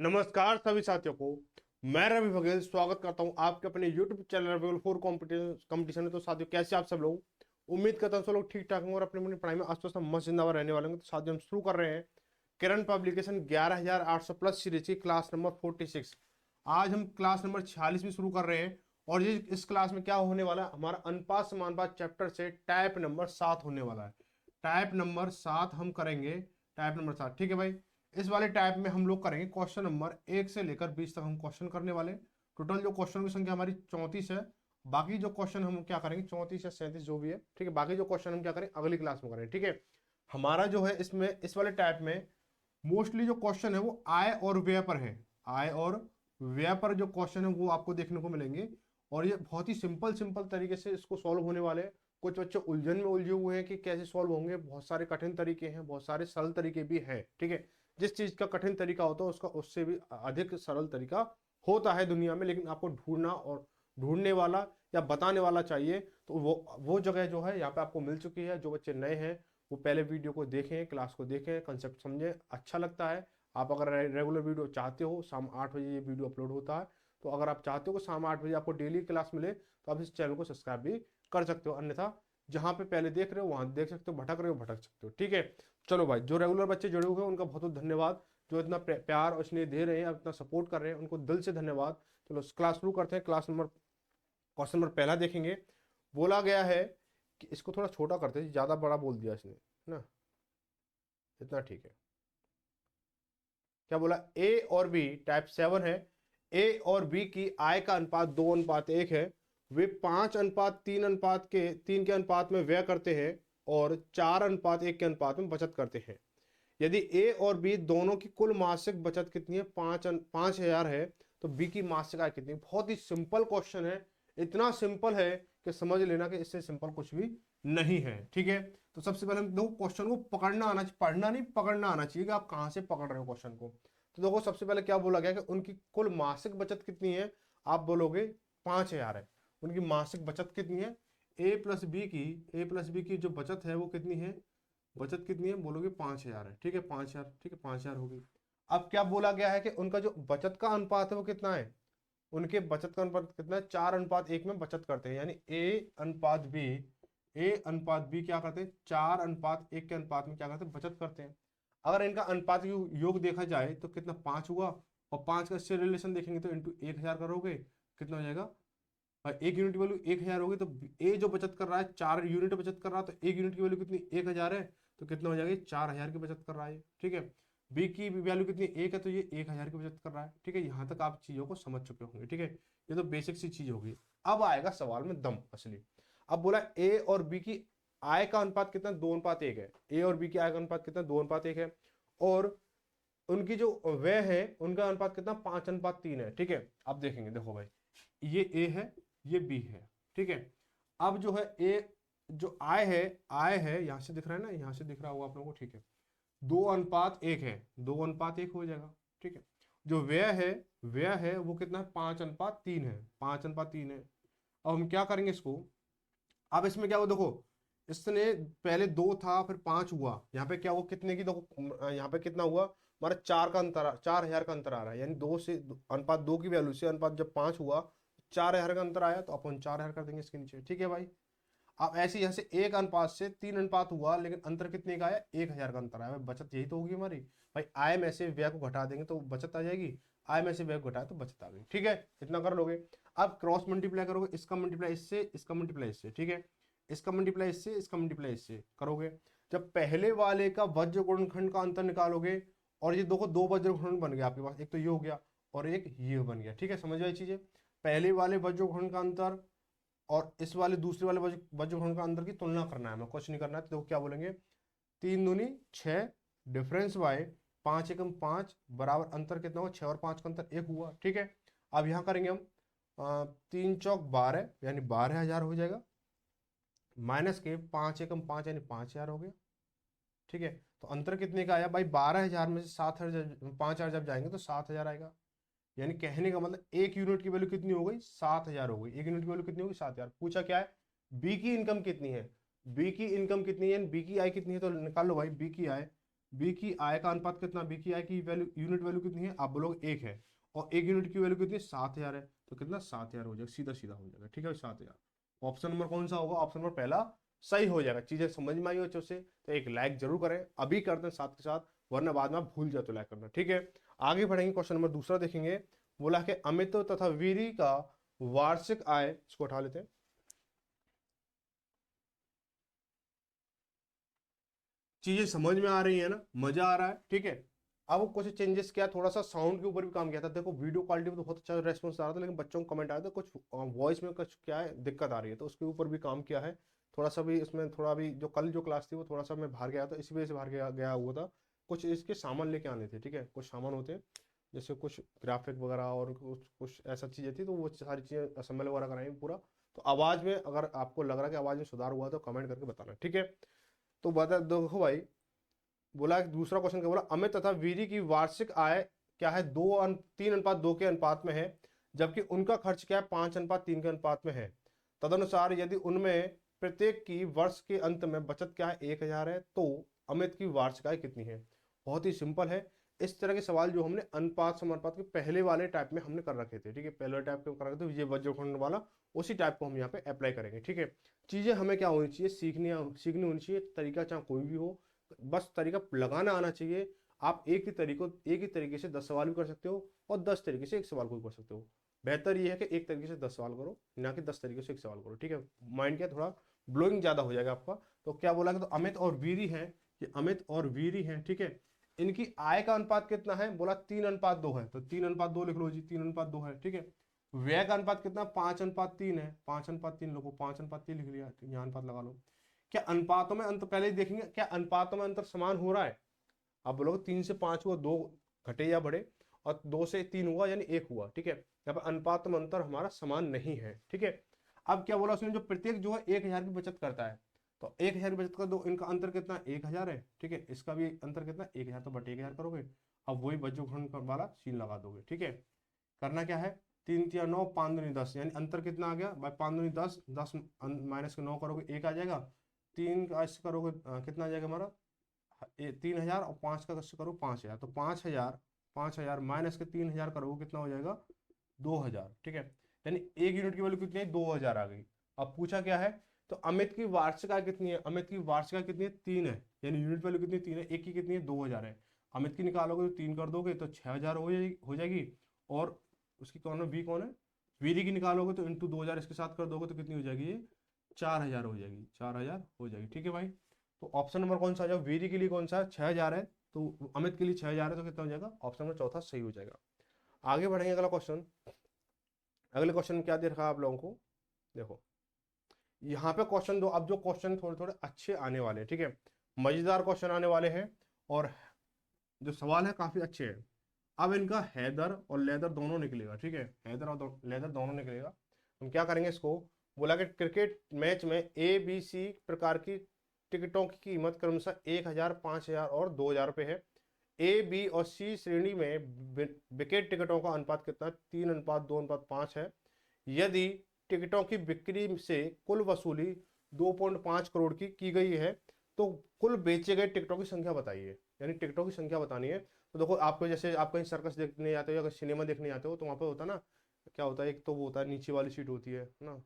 नमस्कार सभी साथियों को। मैं रवि बघेल स्वागत करता हूं आपके अपने YouTube channel Ravi for competition में। तो साथियों, कैसे आप सब लोग? उम्मीद करता हूं सब लोग ठीक ठाक होंगे और अपनी अपनी पढ़ाई में आस मस्त जिंदाबाद रहने वाले होंगे। तो साथियों, हम शुरू कर रहे हैं किरण पब्लिकेशन 11,800 प्लस सीरीज की क्लास नंबर 46। आज हम क्लास नंबर 46 भी शुरू कर रहे हैं। और ये इस क्लास में क्या होने वाला है, हमारा अनुपात समानुपात चैप्टर से टाइप नंबर 7 होने वाला है। टाइप नंबर 7 हम करेंगे। टाइप नंबर 7, ठीक है भाई। इस वाले टाइप में हम लोग करेंगे क्वेश्चन नंबर 1 से लेकर 20 तक हम क्वेश्चन करने वाले। टोटल जो क्वेश्चन की संख्या हमारी 34 है। बाकी जो क्वेश्चन हम क्या करेंगे, 34 या 37 जो भी है, ठीक है। बाकी जो क्वेश्चन हम क्या करें, अगली क्लास में करें, ठीक है। हमारा जो है इसमें इस वाले टाइप में मोस्टली जो क्वेश्चन है वो आय और व्यय पर है। आय और व्यय पर जो क्वेश्चन है वो आपको देखने को मिलेंगे। और ये बहुत ही सिंपल सिंपल तरीके से इसको सॉल्व होने वाले हैं। कुछ बच्चे उलझन में उलझे हुए हैं कि कैसे सॉल्व होंगे। बहुत सारे कठिन तरीके हैं, बहुत सारे सरल तरीके भी हैं, ठीक है। जिस चीज का कठिन तरीका होता है उसका उससे भी अधिक सरल तरीका होता है दुनिया में, लेकिन आपको ढूंढना और ढूंढने वाला या बताने वाला चाहिए। तो वो जगह जो है यहाँ पे आपको मिल चुकी है। जो बच्चे नए हैं वो पहले वीडियो को देखें, क्लास को देखें, कंसेप्ट समझें, अच्छा लगता है। आप अगर रेगुलर वीडियो चाहते हो, शाम 8 बजे ये वीडियो अपलोड होता है। तो अगर आप चाहते हो कि शाम 8 बजे आपको डेली क्लास मिले तो आप इस चैनल को सब्सक्राइब भी कर सकते हो। अन्यथा जहां पे पहले देख रहे हो वहां देख सकते हो, भटक रहे हो भटक सकते हो, ठीक है। चलो भाई, जो रेगुलर बच्चे जुड़े हुए हैं उनका बहुत बहुत धन्यवाद। जो इतना प्यार और स्नेह दे रहे हैं, इतना सपोर्ट कर रहे हैं, उनको दिल से धन्यवाद। चलो क्लास शुरू करते हैं। क्वेश्चन नंबर पहला देखेंगे। बोला गया है कि इसको थोड़ा छोटा करते हैं, ज्यादा बड़ा बोल दिया इसने, है ना। इतना ठीक है। क्या बोला, ए और बी, टाइप 7 है। ए और बी की आय का अनुपात 2:1 है। वे 5:3 के अनुपात में व्यय करते हैं और 4:1 के अनुपात में बचत करते हैं। यदि ए और बी दोनों की कुल मासिक बचत कितनी है, 5,000 है, तो बी की मासिक आय कितनी है? बहुत ही सिंपल क्वेश्चन है। इतना सिंपल है कि समझ लेना कि इससे सिंपल कुछ भी नहीं है, ठीक है। तो सबसे पहले हम देखो क्वेश्चन को पकड़ना आना चाहिए, पढ़ना नहीं पकड़ना आना चाहिए कि आप कहां से पकड़ रहे हो क्वेश्चन को। तो देखो सबसे पहले क्या बोला गया कि उनकी कुल मासिक बचत कितनी है। आप बोलोगे 5,000 है। उनकी मासिक बचत कितनी है? ए प्लस बी की जो बचत है वो कितनी है? बचत कितनी है बोलोगे? 5,000 है, ठीक है। 5,000, ठीक है, 5,000 होगी। अब क्या बोला गया है कि उनका जो बचत का अनुपात है वो कितना है? उनके बचत का अनुपात कितना है? 4:1 में बचत करते हैं, यानी ए अनुपात बी क्या करते हैं? 4:1 के अनुपात में क्या करते हैं? बचत करते हैं। अगर इनका अनुपात योग देखा जाए तो कितना? 5 हुआ। और 5 का इससे रिलेशन देखेंगे तो इंटू 1,000 करोगे, कितना हो जाएगा भाई? एक यूनिट की वैल्यू 1,000 होगी। तो ए जो बचत कर रहा है 4 यूनिट बचत कर रहा है, तो एक यूनिट की वैल्यू कितनी? 1,000 है। तो कितना हो जाएगा? 4,000 की बचत कर रहा है, ठीक है। बी की वैल्यू कितनी? 1 है, तो ये 1,000 की बचत कर रहा है, ठीक है। यहां तक आप चीजों को समझ चुके होंगे, ठीक है। ये तो बेसिक सी चीज होगी। अब आएगा सवाल में दम असली। अब बोला ए और बी की आय का अनुपात कितना? 2:1 है। ए और बी की आय का अनुपात कितना? 2:1 है। और उनकी जो व्यय है उनका अनुपात कितना? 5:3 है, ठीक है। अब देखेंगे, देखो भाई, ये ए है, ये बी है, ठीक है। अब जो है ए जो आय है यहां से दिख रहा है ना, यहां से दिख रहा होगा आप लोगों को, ठीक है। 2:1 है, 2:1 हो जाएगा, ठीक है। जो व्यय है वो कितना है? 5:3 है, 5:3 है। अब हम क्या करेंगे इसको? अब इसमें क्या हुआ देखो, इसने पहले 2 था फिर 5 हुआ। यहाँ पे क्या हुआ, कितने की देखो, यहाँ पे कितना हुआ हमारा? 4,000 का अंतर आ रहा है। यानी 2 से अनुपात 2 की वैल्यू से अनुपात जब 5 हुआ, 4,000 का अंतर आया, तो अपन 4,000 कर देंगे इसके नीचे, ठीक है भाई। अब ऐसे यहाँ से 1 अनुपात से 3 अनुपात हुआ, लेकिन अंतर कितने का आया? 1,000 का अंतर आया। भाई बचत यही तो होगी हमारी। भाई आय में से व्यय को घटा देंगे तो बचत आ जाएगी, आय में से व्यय को घटाए तो बचत आ गई, ठीक है। इतना कर लोगे। अब क्रॉस मल्टीप्लाई करोगे, इसका मल्टीप्लाई इससे, इसका मल्टीप्लाई इससे, ठीक है। इसका मल्टीप्लाई इससे, इसका मल्टीप्लाई इससे करोगे। जब पहले वाले का वज्र गुणनखंड का अंतर निकालोगे, और ये देखो दो वज्र गुणनखंड बन गया आपके पास, एक तो ये हो गया और एक ये बन गया, ठीक है। समझ आई चीजें? पहले वाले वज्र गुणनखंड का अंतर और इस वाले दूसरे वाले वज्र गुणनखंड का अंतर की तुलना करना है, हमें कुछ नहीं करना है। तो क्या बोलेंगे? 3 दूनी 6, डिफरेंस बाय 5 एकम 5 बराबर अंतर कितना हुआ? 6 और 5 का अंतर 1 हुआ, ठीक है। अब यहां करेंगे हम 3 चौक 12, यानी 12,000 हो जाएगा। माइनस के 5 एकम 5 यानी 5,000 हो गया, ठीक है। तो अंतर कितने का आया भाई? 12,000 में से 7,000, 5,000 जब जाएंगे तो 7,000 आएगा। यानी कहने का मतलब एक यूनिट की वैल्यू कितनी हो गई? 7,000 हो गई। एक यूनिट की वैल्यू कितनी होगी? 7,000। पूछा क्या है? बी की इनकम कितनी है? बी की इनकम कितनी है? बी की आय कितनी है? तो निकाल लो भाई बी की आय। बी की आय का अनुपात कितना, बी की आय की वैल्यू, यूनिट वैल्यू कितनी है, आप बोलोगे 1 है, और 1 यूनिट की वैल्यू कितनी है, 7,000 है, तो कितना 7,000 हो जाएगा, सीधा सीधा हो जाएगा। ठीक है, 7,000। ऑप्शन नंबर कौन सा होगा, ऑप्शन नंबर पहला सही हो जाएगा। चीजें समझ में आई हो अच्छे से तो एक लाइक जरूर करें, अभी कर दें साथ के साथ, वरना बाद में आप भूल जाओ तो लाइक करना। ठीक है, आगे बढ़ेंगे, क्वेश्चन नंबर दूसरा देखेंगे। बोला कि अमित तथा वीरी का वार्षिक आय, इसको उठा लेते हैं, चीजें समझ में आ रही है ना, मजा आ रहा है। ठीक है, अब कुछ चेंजेस किया, थोड़ा सा साउंड के ऊपर भी काम किया था। देखो वीडियो क्वालिटी में तो बहुत अच्छा रेस्पॉन्स आ रहा था, लेकिन बच्चों को कमेंट आया था कुछ वॉइस में कुछ क्या है दिक्कत आ रही है, तो उसके ऊपर भी काम किया है। थोड़ा सा भी इसमें, थोड़ा भी जो कल जो क्लास थी वो थोड़ा सा मैं बाहर गया था, इसी वजह से बाहर गया हुआ था। कुछ इसके सामान लेके आने थे। ठीक है, कुछ सामान होते हैं जैसे कुछ ग्राफिक वगैरह और कुछ कुछ ऐसा चीजें थी, तो वो सारी चीजें असेंबल वगैरह कराई पूरा। तो आवाज में अगर आपको लग रहा है कि आवाज में सुधार हुआ तो कमेंट करके बताना। ठीक है, तो बता देखो भाई, बोला दूसरा क्वेश्चन क्या बोला, अमित तथा वीरी की वार्षिक आय क्या है, 3:2 के अनुपात में है, जबकि उनका खर्च क्या है, 5:3 के अनुपात में है। तदनुसार यदि उनमें प्रत्येक की वर्ष के अंत में बचत क्या है, 1,000 है, तो अमित की वार्षिक आय कितनी है। बहुत ही सिंपल है। इस तरह के सवाल जो हमने अनुपात समानुपात के पहले वाले टाइप में हमने कर रखे थे। ठीक है, पहले टाइप के कर रखे थे, ये वज्र खंड वाला, उसी टाइप को हम यहाँ पे अप्लाई करेंगे। ठीक है, चीजें हमें क्या होनी चाहिए, सीखनी होनी चाहिए, तरीका चाहे कोई भी हो, बस तरीका लगाना आना चाहिए। आप एक ही तरीके से 10 सवाल भी कर सकते हो, और 10 तरीके से एक सवाल को भी कर सकते हो। बेहतर ये है कि एक तरीके से 10 सवाल करो, ना कि 10 तरीके से एक सवाल करो। ठीक है, माइंड क्या थोड़ा ब्लोइंग ज्यादा हो जाएगा आपका। तो क्या बोला कि तो अमित और वीरी है, ये अमित और वीरी है। ठीक है, इनकी आय का अनुपात कितना है, बोला 3:2 है, तो 3:2 लिख लो जी, 3:2 है। ठीक है, व्यय का अनुपात कितना, 5:3 है, 5:3 लिखो, 5:3 लिख लिया, यहाँ अनुपात लगा लो। क्या अनुपातों में अंतर, पहले ही देखेंगे क्या अनुपातों में अंतर समान हो रहा है। आप बोलोगे 3 से 5 हुआ, 2 घटे या बढ़े, और 2 से 3 हुआ यानी 1 हुआ। ठीक है, यहाँ पर अनुपात में अंतर हमारा समान नहीं है। ठीक है, अब क्या बोला उसने, जो प्रत्येक जो है 1,000 की बचत करता है, तो 1,000 की बचत कर दो, इनका अंतर कितना, 1,000 है। ठीक है, इसका भी अंतर कितना, 1,000, तो बटे 1,000 करोगे, अब वही वज्रखंड वाला सीन लगा दोगे। ठीक है, करना क्या है, 3 × 3 = 9, 5×2 = 10, यानी अंतर कितना आ गया भाई, 5×2 = 10, 10 माइनस के 9 करोगे 1 आ जाएगा, 3 का ऐसे करोगे कितना आ जाएगा हमारा, 3,000, और 5 का ऐसे करो 5,000, तो 5,000, 5,000 माइनस के 3,000 करोगे कितना हो जाएगा, 2,000। ठीक है, यानी 1 यूनिट की वैल्यू कितनी है, 2,000 आ गई। अब पूछा क्या है, तो अमित की वार्षिक आय कितनी है, अमित की वार्षिक आय कितनी है, 3 है, यानी यूनिट वैल्यू कितनी, 3 है, एक की कितनी है, 2,000 है। अमित की निकालोगे तो 3 कर दोगे तो 6,000 हो जाएगी, और उसकी कौन है, बी कौन है, वीरी की निकालोगे तो इंटू 2,000 इसके साथ कर दोगे तो कितनी हो जाएगी, ये 4,000 हो जाएगी, 4,000 हो जाएगी। ठीक है भाई, तो ऑप्शन नंबर कौन सा आ जाएगा, वीरी के लिए कौन सा है, 6,000 है, तो अमित के लिए 6,000 है, तो कितना हो जाएगा, ऑप्शन नंबर चौथा सही हो जाएगा। आगे बढ़ेंगे, अगला क्वेश्चन। अगले क्वेश्चन में क्या दे रखा है आप लोगों को, देखो यहाँ पे क्वेश्चन दो, अब जो क्वेश्चन थोड़े थोड़े अच्छे आने वाले हैं। ठीक है, मजेदार क्वेश्चन आने वाले हैं, और जो सवाल है काफी अच्छे हैं। अब इनका हैदर और लेदर दोनों निकलेगा। ठीक है, हैदर और लेदर दोनों निकलेगा। हम क्या करेंगे इसको, बोला कि क्रिकेट मैच में ABC प्रकार की टिकटों की कीमत क्रमशः 1,000, 5,000 और 2,000 रुपये है। A, B और C श्रेणी में विकेट टिकटों का अनुपात कितना, 3:2:5 है। यदि टिकटों की बिक्री से कुल वसूली 2.5 करोड़ की गई है, तो कुल बेचे गए टिकटों की संख्या बताइए, यानी टिकटों की संख्या बतानी है। तो देखो, आपको जैसे आप कहीं सर्कस देखने जाते हो या कहीं सिनेमा देखने जाते हो, तो वहाँ पे होता है ना, क्या होता है, एक तो वो होता है नीचे वाली सीट होती है ना,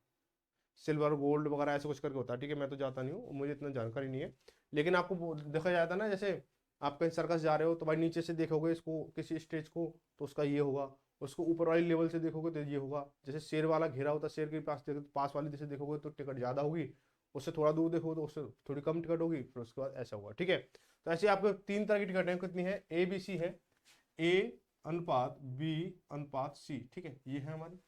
सिल्वर गोल्ड वगैरह ऐसे कुछ करके होता है। ठीक है, मैं तो जाता नहीं हूँ, मुझे इतना जानकारी नहीं है, लेकिन आपको देखा जाता है ना, जैसे आप कहीं सर्कस जा रहे हो तो भाई नीचे से देखोगे इसको, किसी स्टेज को, तो उसका ये होगा, उसको ऊपर वाली लेवल से देखोगे तो ये होगा। जैसे शेर वाला घेरा होता है, शेर के पास देखो, पास वाली जैसे देखोगे तो टिकट ज़्यादा होगी, उससे थोड़ा दूर देखोगे तो उससे थोड़ी कम टिकट होगी, फिर उसके बाद ऐसा होगा। ठीक है, तो ऐसे आपको 3 तरह की टिकट है, कितनी है, ABC है, A:B:C। ठीक है, ये है हमारी।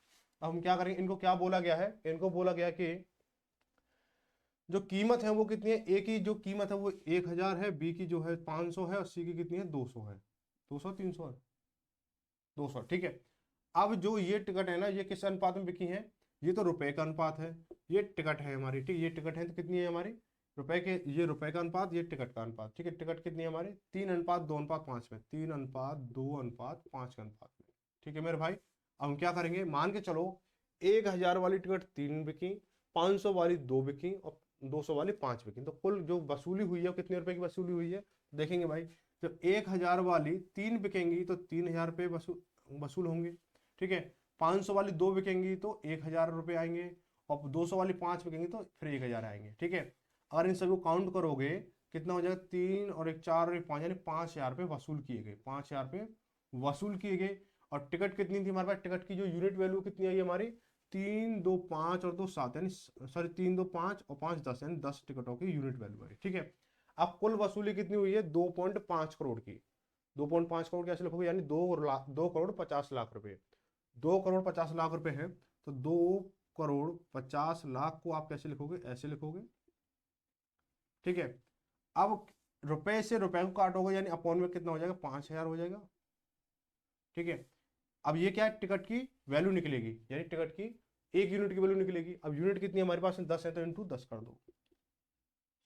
अब हम क्या करेंगे, इनको क्या बोला गया है, इनको बोला गया कि जो कीमत है वो कितनी है, ए की जो कीमत है वो 1,000 है, बी की जो है 500 है, और सी की कितनी है, 200 है, 200, 300 है, 200। ठीक है, अब जो ये टिकट है ना, ये किस अनुपात में बिकी है, ये तो रुपए का अनुपात है, ये टिकट है हमारी। ठीक, ये टिकट है तो कितनी है हमारी, रुपए के, ये रुपए का अनुपात, ये टिकट का अनुपात। ठीक है, टिकट कितनी है हमारी, 3:2:5 में, 3:2:5 के अनुपात में। ठीक है मेरे भाई, अब हम क्या करेंगे, मान के चलो 1,000 वाली टिकट 3 बिकी, 500 वाली 2 बिकी, और 200 वाली 5 बिकेंगी, तो कुल जो वसूली हुई है वो कितने रुपए की वसूली हुई है देखेंगे भाई। जब 1000 वाली 3 बिकेंगी तो 3000 रुपये वसूल होंगे, ठीक है। 500 वाली 2 बिकेंगी तो 1000 रुपये आएंगे, और 200 वाली 5 बिकेंगी तो फिर 1000 आएंगे, ठीक है। अगर इन सभी को काउंट करोगे कितना हो जाएगा, 3 और 1 4 और 1 5, यानी 5000 रुपये वसूल किए गए, 5000 रुपये वसूल किए गए। और टिकट कितनी थी हमारे पास, टिकट की जो यूनिट वैल्यू कितनी आई हमारी, 3 2 5 और 2 7, यानी सॉरी 3 2 5 और 5 10, यानी 10 टिकटों की यूनिट वैल्यू आई, ठीक है। अब कुल वसूली कितनी हुई है, 2.5 करोड़ की। 2.5 करोड़ कैसे लिखोगे, यानी 2 करोड़ 50 लाख रुपए। 2 करोड़ 50 लाख रुपए है, तो 2 करोड़ 50 लाख को आप कैसे लिखोगे, ऐसे लिखोगे, ठीक है। अब रुपए से रुपए को काटोगे, यानी अपॉन में कितना हो जाएगा, 5000 हो जाएगा, ठीक है। अब ये क्या है, टिकट की वैल्यू निकलेगी, यानी टिकट की 1 यूनिट की वैल्यू निकलेगी। अब यूनिट कितनी हमारे पास 10 है, तो इंटू 10 कर दो,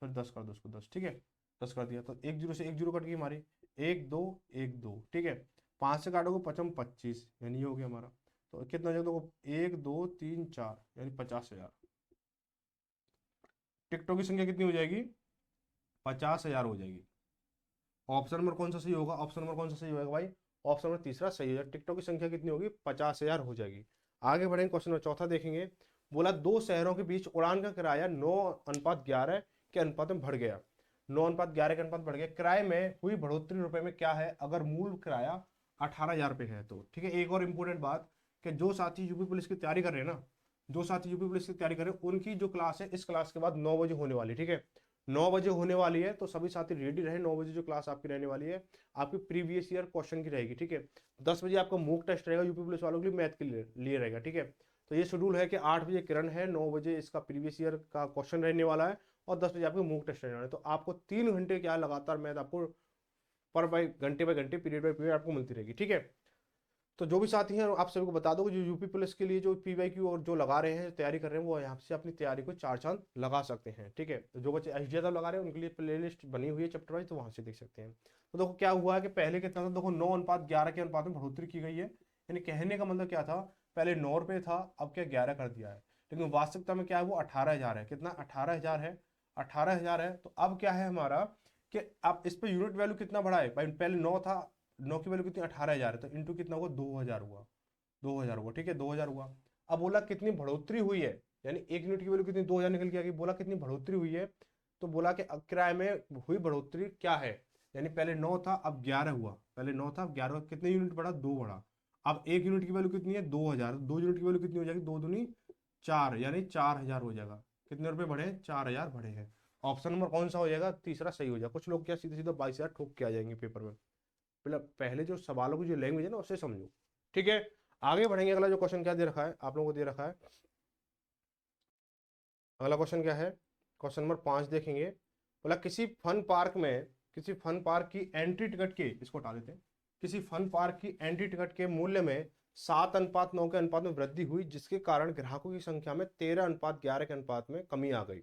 फिर 10 कर दो उसको 10, ठीक है। 10 कर दिया तो 1 जीरो से 1 जीरो कट गई हमारी, 1 2 1 2, ठीक है। 5 से काटोगे 5 25, यानी ये हो गया हमारा। तो कितना हो जाएगा, देखो 1 2 3 4, यानी 50,000। टिकटों की संख्या कितनी हो जाएगी, 50,000 हो जाएगी। ऑप्शन नंबर कौन सा सही होगा, ऑप्शन नंबर कौन सा सही होगा भाई, ऑप्शन नंबर तीसरा सही हो जाएगा। टिकटों की संख्या कितनी होगी, 50,000 हो जाएगी। आगे बढ़ेंगे, क्वेश्चन नंबर चौथा देखेंगे। बोला 2 शहरों के बीच उड़ान का किराया 9:11 के अनुपात में बढ़ गया। 9:11 के अनुपात बढ़ गया। किराए में हुई बढ़ोतरी रुपए में क्या है, अगर मूल किराया 18,000 रुपये है तो, ठीक है। एक और इंपॉर्टेंट बात, कि जो साथी यूपी पुलिस की तैयारी कर रहे हैं ना, जो साथी यूपी पुलिस की तैयारी कर रहे हैं, उनकी जो क्लास है इस क्लास के बाद 9 बजे होने वाली, ठीक है। 9 बजे होने वाली है, तो सभी साथी रेडी रहे। 9 बजे जो क्लास आपकी रहने वाली है, आपकी प्रीवियस ईयर क्वेश्चन की रहेगी, ठीक है। 10 बजे आपका मॉक टेस्ट रहेगा यूपी पुलिस वालों के लिए, मैथ के लिए रहेगा, ठीक है। तो ये शेड्यूल है कि 8 बजे किरण है, 9 बजे इसका प्रीवियस ईयर का क्वेश्चन रहने वाला है, और 10 बजे आपको मॉक टेस्ट रहने वाला है। तो आपको 3 घंटे क्या लगातार मैथ आपको पर बाय घंटे पीरियड बाय पीरियड आपको मिलती रहेगी, ठीक है। तो जो भी साथी हैं आप सभी को बता दो, जो यूपी पुलिस के लिए जो पीवाईक्यू और जो लगा रहे हैं, तैयारी कर रहे हैं, वो यहाँ से अपनी तैयारी को 4 चांद लगा सकते हैं, ठीक है। तो जो बच्चे एचडीएफ लगा रहे हैं उनके लिए प्लेलिस्ट बनी हुई है चैप्टर वाइज, तो वहां से देख सकते हैं। तो देखो क्या हुआ है कि पहले कितना था, देखो 9:11 के अनुपात में बढ़ोतरी की गई है, यानी कहने का मतलब क्या था, पहले 9 रुपये था, अब क्या 11 कर दिया है। लेकिन वास्तविकता में क्या है, वो 18,000 है। कितना, 18,000 है, 18,000 है। तो अब क्या है हमारा, कि अब इस पे यूनिट वैल्यू कितना बढ़ा है भाई, पहले 9 था, 9 की वैल्यू कितनी, 18,000 है, तो इंटू कितना हुआ, 2,000 हुआ, 2,000 हुआ, ठीक है, 2,000 हुआ। अब बोला कितनी बढ़ोतरी हुई है, यानी 1 यूनिट की वैल्यू कितनी, 2,000 निकल के आ गई। बोला कितनी बढ़ोतरी हुई है, तो बोला कि अब किराए में हुई बढ़ोतरी क्या है, यानी पहले 9 था अब 11 हुआ, पहले 9 था अब 11 हुआ, कितने यूनिट बढ़ा, 2 बढ़ा। अब 1 यूनिट की वैल्यू कितनी है, 2,000, 2 यूनिट की वैल्यू कितनी हो जाएगी, 2 दूनी 4, यानी 4,000 हो जाएगा। कितने रुपए बढ़े हैं, 4,000 बढ़े हैं। ऑप्शन नंबर कौन सा हो जाएगा, तीसरा सही हो जाएगा। कुछ लोग क्या सीधे सीधे 22,000 ठोक के आ जाएंगे पेपर में, पहले जो सवालों की जो लैंग्वेज है ना उससे समझो, ठीक है। आगे बढ़ेंगे, अगला जो क्वेश्चन क्या दे रखा है आप लोगों को, दे रखा है अगला क्वेश्चन क्या है, क्वेश्चन नंबर 5 देखेंगे। बोला किसी फन पार्क की एंट्री टिकट के, इसको हटा देते हैं, किसी फन पार्क की एंट्री टिकट के मूल्य में 7:9 के अनुपात में वृद्धि हुई, जिसके कारण ग्राहकों की संख्या में 13:11 के अनुपात में कमी आ गई।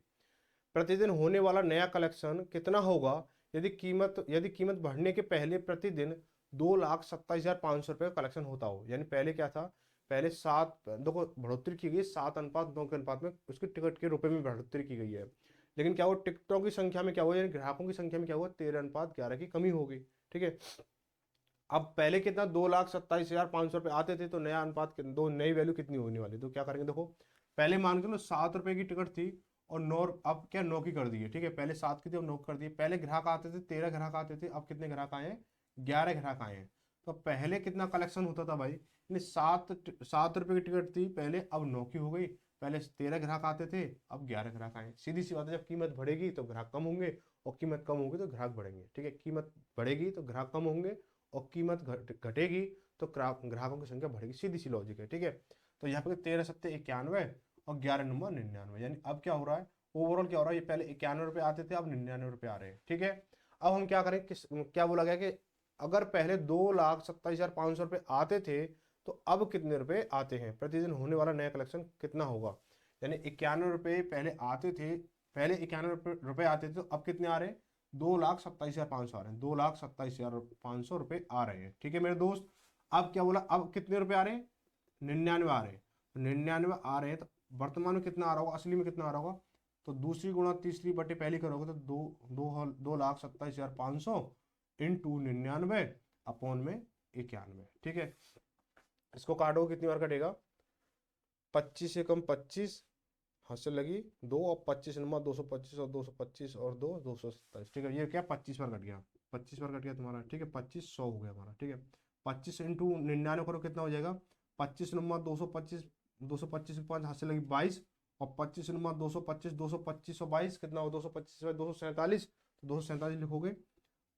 प्रतिदिन होने वाला नया कलेक्शन कितना होगा यदि कीमत बढ़ने के पहले प्रतिदिन 2,27,500 रुपये का कलेक्शन होता हो। यानी पहले क्या था, पहले 7, देखो बढ़ोतरी की गई 7:9 के अनुपात में, उसके टिकट के रुपए में बढ़ोतरी की गई है। लेकिन क्या हुआ, टिकटों की संख्या में क्या हुआ, यानी ग्राहकों की संख्या में क्या हुआ, 13:11 की कमी हो गई, ठीक है। अब पहले कितना, 2,27,500 रुपये आते थे, तो नया अनुपात दो नई वैल्यू कितनी होने वाली, तो क्या करेंगे, देखो पहले मान के लो 7 रुपए की टिकट थी, और 9, अब क्या 9 की कर दी है, ठीक है। पहले 7 की थी, अब 9 कर दी। पहले ग्राहक आते थे, 13 ग्राहक आते थे, अब कितने ग्राहक आए हैं, 11 ग्राहक आए हैं। तो पहले कितना कलेक्शन होता था भाई, यानी 7 रुपए की टिकट थी पहले, अब 9 की हो गई। पहले 13 ग्राहक आते थे, अब 11 ग्राहक आए। सीधी सी बात है, जब कीमत बढ़ेगी तो ग्राहक कम होंगे, और कीमत कम होगी तो ग्राहक बढ़ेंगे, ठीक है। कीमत बढ़ेगी तो ग्राहक कम होंगे, और कीमत घटेगी तो ग्राहकों की संख्या बढ़ेगी, सीधी सी लॉजिक है, ठीक है। तो यहाँ पे 13 सत्ते 91 और 11 नंबर 99, यानी अब क्या हो रहा है, ओवरऑल क्या हो रहा है, ये पहले 91 रुपये आते थे, अब 99 रुपये आ रहे हैं, ठीक है। अब हम क्या करें, क्या बोला गया कि अगर पहले 2,27,500 रुपये आते थे, तो अब कितने रुपए आते हैं, प्रतिदिन होने वाला नया कलेक्शन कितना होगा। यानी 91 रुपये पहले आते थे, पहले 91 रुपये आते थे, तो अब कितने आ रहे हैं, 2,27,500 आ रहे हैं, 2,27,500 रुपये आ रहे हैं, ठीक है मेरे दोस्त। अब क्या बोला, अब कितने रुपए आ रहे हैं, 99 आ रहे हैं। 99 आ रहे हैं, तो वर्तमान में कितना आ रहा होगा, असली में कितना आ रहा होगा, तो दूसरी गुणा तीसरी बटे पहली करोगे तो 2,27,500 इंटू 99 अपॉन में 91। ठीक है, इसको काटो कितनी बार कटेगा, 25 से कम 25, हाथ से लगी 2 और 25 नंबर 225 और 225 और 227। ठीक है, ये क्या 25 बार कट गया, 25 बार कट गया तुम्हारा। ठीक है, 25 100 हो गया हमारा। ठीक है, 25 इंटू 99 करो कितना हो जाएगा, 25 नंबर 225, 225 5 हाथ से लगी 22 और 25 नंबर 225, 225 और 22 कितना हो, 225 247, तो 247 लिखोगे।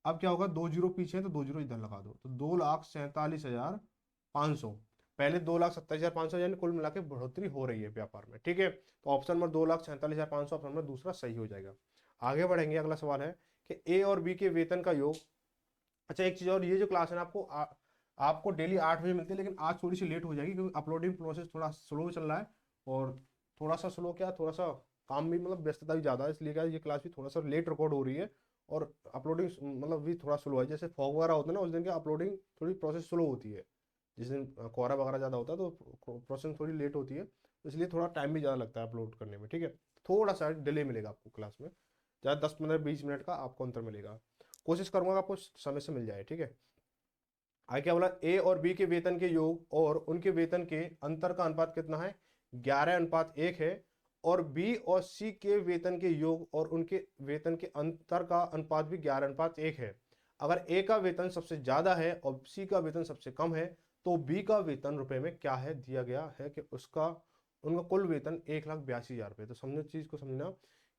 अब क्या होगा, 2 जीरो पीछे है तो 2 जीरो इधर लगा दो, तो 2,47,500, पहले 2,27,500, यानी कुल मिला के बढ़ोतरी हो रही है व्यापार में। ठीक है, तो ऑप्शन नंबर 2,47,500 ऑप्शन नंबर दूसरा सही हो जाएगा। आगे बढ़ेंगे, अगला सवाल है कि ए और बी के वेतन का योग। अच्छा एक चीज और, ये जो क्लास है ना आपको डेली 8 बजे मिलती है, लेकिन आज थोड़ी सी लेट हो जाएगी क्योंकि अपलोडिंग प्रोसेस थोड़ा स्लो चल रहा है, और थोड़ा सा स्लो क्या, थोड़ा सा काम भी मतलब व्यस्तता भी ज़्यादा है, इसलिए क्या ये क्लास भी थोड़ा सा लेट रिकॉर्ड हो रही है, और अपलोडिंग मतलब भी थोड़ा स्लो है। जैसे फॉग वगैरह होता है ना, उस दिन की अपलोडिंग थोड़ी प्रोसेस स्लो होती है, जिस दिन कोहरा वगैरह ज़्यादा होता है तो प्रोसेस थोड़ी लेट होती है, इसलिए थोड़ा टाइम भी ज़्यादा लगता है अपलोड करने में। ठीक है, थोड़ा सा डिले मिलेगा आपको क्लास में, ज़्यादा 10-15-20 मिनट का आपको अंतर मिलेगा। कोशिश करूंगा आपको समय से मिल जाए। ठीक है, आगे क्या बोला, ए और बी के वेतन के योग और उनके वेतन के अंतर का अनुपात कितना है, 11:1 है, और बी और सी के वेतन के योग और उनके वेतन के अंतर का अनुपात भी 11:1 है। अगर ए का वेतन सबसे ज्यादा है और सी का वेतन सबसे कम है, तो बी का वेतन रुपए में क्या है, दिया गया है कि उसका उनका कुल वेतन 1,82,000 रुपये। तो समझो चीज को, समझना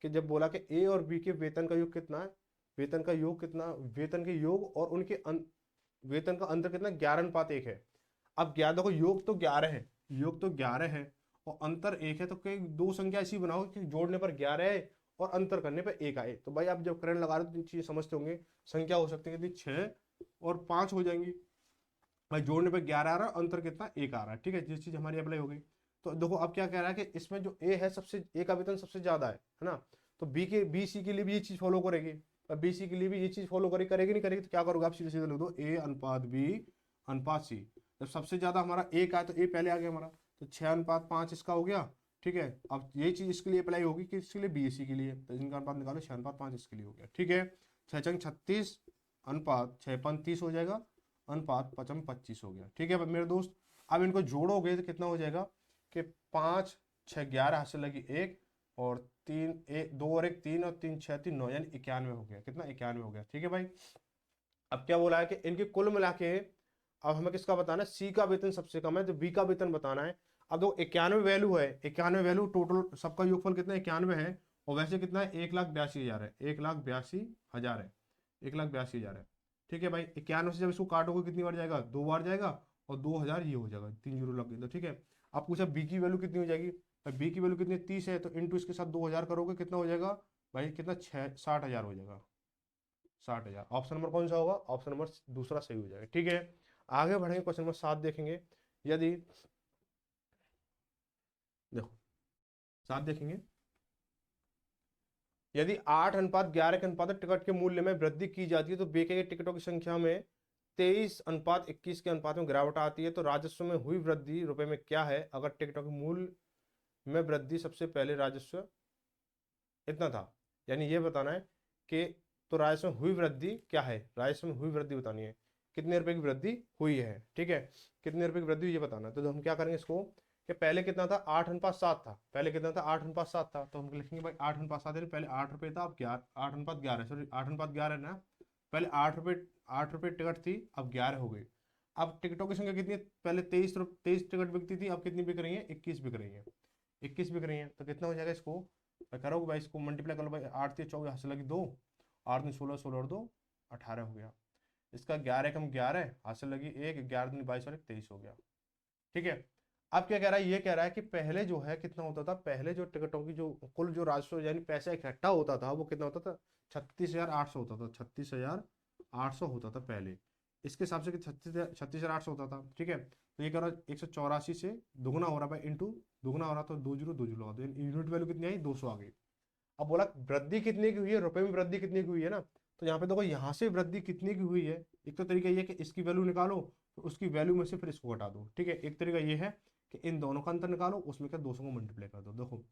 कि जब बोला कि ए और बी के वेतन का योग कितना है, वेतन का योग कितना, वेतन के योग और उनके वेतन का अंतर कितना, 11:1 है। अब क्या देखो, योग तो 11 है, योग तो 11 है और अंतर 1 है, तो कई दो संख्या ऐसी बनाओ कि जोड़ने पर 11 है और अंतर करने पर 1 आए। तो भाई आप जब करंट लगा रहे हो तो चीजें समझते होंगे, संख्या हो सकती है कितनी, 6 और 5 हो जाएंगी भाई, जोड़ने पर 11 आ रहा है, अंतर कितना 1 आ रहा है। ठीक है, जिस चीज हमारी अप्लाई हो गई। तो देखो अब क्या कह रहा है कि इसमें जो ए है, सबसे ए का वेतन सबसे ज्यादा है ना, तो बी सी के लिए भी ये चीज फॉलो करेगी, बी सी के लिए भी ये चीज फॉलो करेगी नहीं करेगी, तो क्या करोगे आप, सीधे सीधे लिख दो ए अनुपात बी अनुपात सी। जब सबसे ज्यादा हमारा ए का है तो ए पहले आ गया हमारा, तो 6:5 इसका हो गया। ठीक है, अब ये चीज इसके लिए अप्लाई होगी कि इसके लिए बी सी के लिए, तो इनका अनुपात निकालो, 6:5 इसके लिए हो गया। ठीक है, 6×36 अनुपात 6:30 हो जाएगा, अनुपात 5:25 हो गया। ठीक है मेरे दोस्त, अब इनको जोड़ोगे तो कितना हो जाएगा कि 5 6 11 हाथ से लगी 1 और 3 1 2 और 1 3 और 3 6 3 9, यानी 91 हो गया। कितना, 91 हो गया। ठीक है भाई, अब क्या बोला है कि इनके कुल मिला के अब हमें किसका बताना है, सी का वेतन सबसे कम है तो बी का वेतन बताना है। अब दो 91 वैल्यू है, 91 वैल्यू टोटल सबका योगफल कितना 91 है, और वैसे कितना है, 1,82,000 है, 1,82,000 है, 1,82,000 है। ठीक है भाई, 91 से जब इसको काटोगे कितनी बार जाएगा, 2 बार जाएगा, और 2,000 ये हो जाएगा, 3 जीरो लग गए। तो ठीक है, अब पूछा बी की वैल्यू कितनी हो जाएगी, बी की वैल्यू कितनी 30 है, तो इंटू इसके साथ 2,000 करोगे कितना हो जाएगा भाई, कितना 60,000 हो जाएगा, 60,000। ऑप्शन नंबर कौन सा होगा, ऑप्शन नंबर दूसरा सही हो जाएगा। ठीक है, आगे बढ़ेंगे, क्वेश्चन नंबर 7 देखेंगे। यदि देखो 7 देखेंगे, यदि 8:11 के अनुपात टिकट के मूल्य में वृद्धि की जाती है तो बेचे गए टिकटों की संख्या में 23:21 के अनुपात में गिरावट आती है, तो राजस्व में हुई वृद्धि रुपए में क्या है। अगर टिकटों के मूल्य में वृद्धि सबसे पहले राजस्व इतना था, यानी ये बताना है कि तो राजस्व में हुई वृद्धि क्या है, राजस्व में हुई वृद्धि बतानी है, कितने रुपए की वृद्धि हुई है। ठीक है, कितने रुपए की वृद्धि हुई ये बताना है। तो हम क्या करेंगे इसको कि पहले कितना था, 8:7 था, पहले कितना था 8:7 था, तो हम लिखेंगे भाई 8:7 यानी पहले 8 रुपये था, अब 8:11, सॉरी 8:11 है ना, पहले 8 रुपये टिकट थी, अब 11 हो गई। अब टिकटों की संख्या कितनी है, पहले 23 टिकट बिकती थी, अब कितनी बिक रही है, 21 बिक रही है, 21 बिक रही है। तो कितना हो जाएगा, इसको करोगे भाई, इसको मल्टीप्लाई कर लो भाई, 8 3 24 हाथ से लगी 2, 8 दूनी 16, 16 और 2 18 हो गया। इसका 11 कम 11 हाथ से लगी 1, 11 दूनी 22 और 23 हो गया। ठीक है, अब क्या कह रहा है, ये कह रहा है कि पहले जो है कितना होता था, पहले जो टिकटों की जो कुल जो राजस्व यानी पैसा इकट्ठा होता था वो कितना होता था, 36,800 होता था, 36,800 होता था पहले, इसके हिसाब से कि 36,800 होता था। ठीक है, तो ये कह रहा है 184 से दुगुना हो रहा है इंटू, दुगुना हो रहा तो 2 जीरो 2 जीरो लगा दो, यूनिट वैल्यू कितनी आई, 200 आ गई। अब बोला वृद्धि कितने की हुई है, रुपए में वृद्धि कितने की हुई है ना, तो यहाँ पे देखो यहाँ से वृद्धि कितने की हुई है, एक तो तरीका ये है कि इसकी वैल्यू निकालो तो उसकी वैल्यू में से फिर इसको घटा दो। ठीक है, एक तरीका ये है कि इन दोनों का अंतर निकालो, उसमें क्या 200 को मल्टीप्लाई कर दो। देखो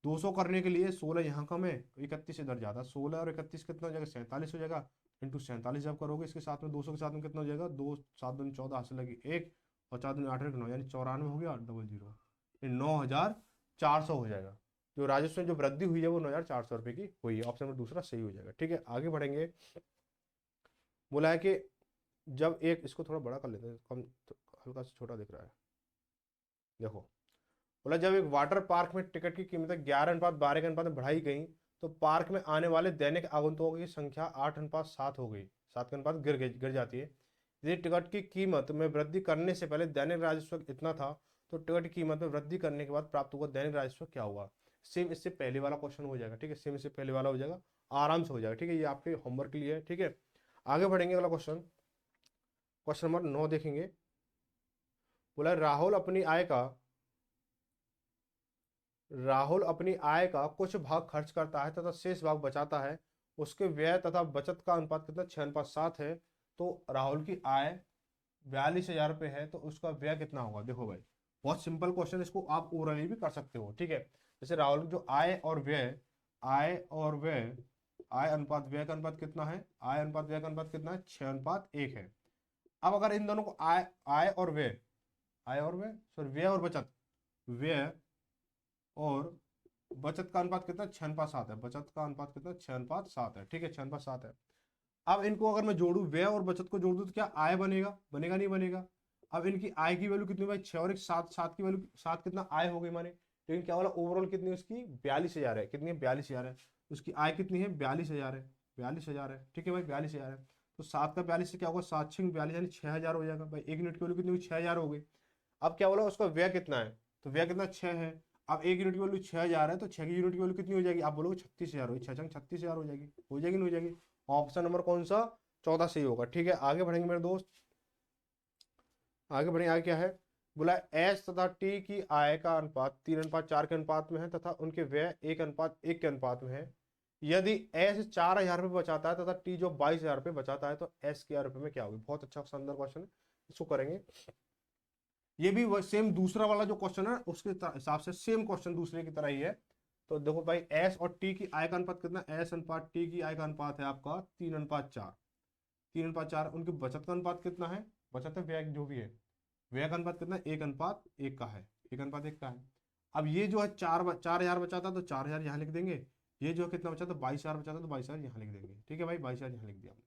200 करने के लिए 16 यहाँ कम है, 31 इधर ज्यादा, 16 और 31 कितना हो जाएगा, 47 हो जाएगा। इंटू 47 जब करोगे इसके साथ में 200 के साथ में कितना हो जाएगा, 2 7 दूनी 14, हाथ से लगी 1 और 4 दूनी 8 9, यानी 94 हो गया, डबल जीरो, ये 9400 हो जाएगा। जो राजस्व में जो वृद्धि हुई है वो 9400 रुपये की हुई है। ऑप्शन नंबर दूसरा सही हो जाएगा। ठीक है, आगे बढ़ेंगे। बोला है कि जब एक, इसको थोड़ा बड़ा कर लेते हैं, कम हल्का सा छोटा दिख रहा है, देखो। बोला जब एक वाटर पार्क में टिकट की कीमत 11:12 के अनुपात में बढ़ाई गई तो पार्क में आने वाले दैनिक आगंतुकों की संख्या 8:7 हो गई, 7 के अनुपात गिर जाती है। यदि टिकट की कीमत में वृद्धि करने से पहले दैनिक राजस्व इतना था तो टिकट की कीमत में वृद्धि करने के बाद प्राप्त हुआ दैनिक राजस्व क्या हुआ। सेम इससे पहले वाला क्वेश्चन हो जाएगा। ठीक है, सेम इससे पहले वाला हो जाएगा, आराम से हो जाएगा। ठीक है, ये आपके होमवर्क के लिए है। ठीक है, आगे बढ़ेंगे। अगला क्वेश्चन, क्वेश्चन नंबर 9 देखेंगे। बोला राहुल अपनी आय का कुछ भाग खर्च करता है तथा शेष भाग बचाता है। उसके व्यय तथा बचत का अनुपात कितना, 6:7 है। तो राहुल की आय 42,000 रुपये है, तो उसका व्यय कितना होगा। देखो भाई, बहुत सिंपल क्वेश्चन, इसको आप ओरली भी कर सकते हो। ठीक है, जैसे राहुल की जो आय अनुपात व्यय का अनुपात कितना है, आय अनुपात व्यय का अनुपात कितना है, 6:1 है। अब अगर इन दोनों को आय और व्यय सॉरी व्यय और बचत, व्यय और बचत का अनुपात कितना, 6:7 है। बचत का अनुपात कितना, 6:7 है। ठीक है, 6:7 है। अब इनको अगर मैं जोड़ू, व्यय और बचत को जोड़ दूं तो क्या आय बनेगा, नहीं बनेगा। अब इनकी आय की वैल्यू कितनी भाई, 6 और 1 7, 7 की वैल्यू 7 कितना आय हो गई माने। लेकिन क्या बोला, ओवरऑल कितनी उसकी 42,000 है। कितनी है, 42,000 है। उसकी आय कितनी है, 42,000 है। 42,000 है। ठीक है भाई, 42,000 है। तो 7 का 42 से क्या होगा, 7 6 42, यानी 6,000 हो जाएगा भाई। 1 यूनिट की वैल्यू कितनी हुई, 6,000 हो गई। अब क्या बोला, उसका व्यय कितना है, तो व्यय कितना 6 है। अब 1 यूनिट की वैल्यू 6,000 है, तो 6 की यूनिट की वैल्यू कितनी हो जाएगी, आप बोलोगे 36,000 होगी। 6 36,000 हो जाएगी, नहीं हो जाएगी। ऑप्शन नंबर कौन सा, 14 सही होगा। ठीक है, आगे बढ़ेंगे मेरे दोस्त, आगे बढ़ेंगे। आगे क्या है, बोला एस तथा टी की आय का अनुपात 3:4 के अनुपात में है तथा उनके व्यय 1:1 के अनुपात में है। यदि एस 4,000 रुपये बचाता है तथा टी जो 22,000 रुपये बचाता है तो एस के रुपये में क्या होगी। बहुत अच्छा शानदार क्वेश्चन है, इसको करेंगे। ये भी सेम दूसरा वाला जो क्वेश्चन है उसके हिसाब से सेम क्वेश्चन दूसरे की तरह ही है। तो देखो भाई, एस और टी की आय का अनुपात कितना, एस अनुपात टी की आय का अनुपात है आपका 3:4। 3:4। उनकी बचत का अनुपात कितना है, बचत है व्यय जो भी है, व्यय का अनुपात कितना, 1:1 का है। 1:1 का है। अब ये जो है 4,000 बचाता तो 4,000 यहाँ लिख देंगे। ये जो है कितना बचा, तो 22,000 बचाता तो 22,000 यहाँ लिख देंगे। ठीक है भाई, 22,000 यहाँ लिख दिया हमने।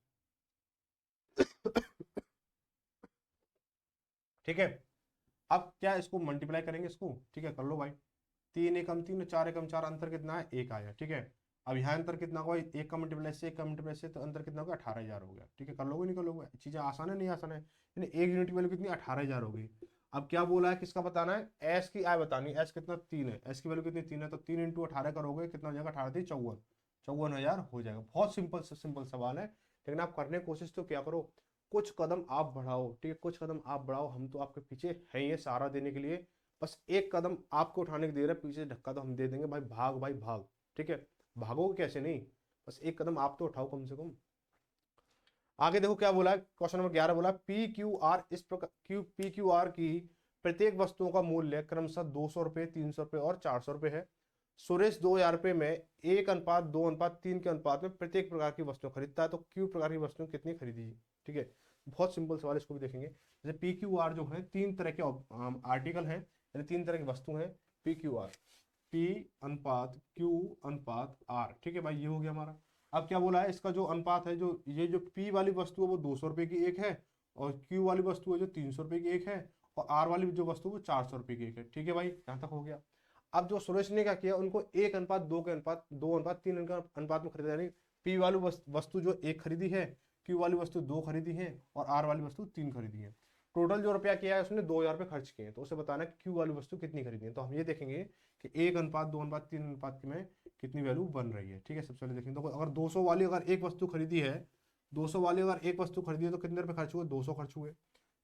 ठीक है, अब क्या इसको मल्टीप्लाई करेंगे इसको। ठीक है, कर लो भाई। 3 एकम 3, 4 एकम 4, अंतर कितना है, 1 आया। ठीक है, अब यहाँ अंतर कितना होगा, 1 का मल्टीप्लाई से 1 का मल्टीप्लाई से, तो अंतर कितना होगा, 18,000 हो गया। ठीक है, कर लोगे नहीं कर लोगे, चीजें आसान है नहीं आसान है। यानी 1 यूनिट की वैल्यू कितनी, 18,000 हो गई। अब क्या बोला है, किसका बताना है, एस की आय बतानी है। एस कितना, 3 है, एस की वैल्यू कितनी 3 है, तो 3 × 18 करोगे कितना हो जाएगा, 18 54, 54,000 हो जाएगा। बहुत सिंपल सवाल है, लेकिन आप करने की कोशिश तो क्या करो, कुछ कदम आप बढ़ाओ। ठीक है, कुछ कदम आप बढ़ाओ, हम तो आपके पीछे हैं ये सहारा देने के लिए। बस एक कदम आपको उठाने के दे रहे, पीछे धक्का तो हम दे देंगे भाई, भाग भाई भाग। ठीक है, भागोगे कैसे नहीं, बस एक कदम आप तो उठाओ कम से कम। आगे देखो क्या बोला है, क्वेश्चन नंबर 11 बोला पी क्यू आर इस प्रकार, पी क्यू आर की प्रत्येक वस्तुओं का मूल्य क्रमशः 200 रुपये, 300 रुपये और 400 रुपये है। सुरेश 2,000 रुपये में 1:2:3 के अनुपात में प्रत्येक प्रकार की वस्तु खरीदता है, तो क्यू प्रकार की वस्तुएं कितनी खरीदी। ठीक है, बहुत सिंपल सवाल, इसको भी देखेंगे। जैसे पी क्यू आर जो है 3 तरह के आर्टिकल हैं, यानी 3 तरह की वस्तु हैं। पी क्यू आर, पी अनुपात क्यू अनुपात आर। ठीक है भाई, ये हो गया हमारा। अब क्या बोला है, इसका जो अनुपात है, जो ये जो पी वाली वस्तु है वो 200 रुपये की एक है, और क्यू वाली वस्तु है जो 300 रुपये की एक है, और आर वाली जो वस्तु वो 400 रुपये की एक है। ठीक है भाई, यहाँ तक हो गया। अब जो सुरेश ने क्या किया, उनको 1:2 के अनुपात, 2:3 अनुपात में खरीदा, यानी पी वाली वस्तु जो एक खरीदी है, क्यू वाली वस्तु 2 खरीदी है, और आर वाली वस्तु 3 खरीदी है। टोटल जो रुपया किया है उसने 2,000 रुपये खर्च किए हैं, तो उसे बताना है क्यू वाली वस्तु कितनी खरीदी है। तो हम ये देखेंगे कि 1:2:3 अनुपात में कितनी वैल्यू बन रही है। ठीक है, सबसे पहले देखेंगे, तो अगर 200 वाली अगर एक वस्तु खरीदी है, 200 वाली अगर एक वस्तु खरीदी है तो कितने रुपए खर्च हुए, 200 खर्च हुए।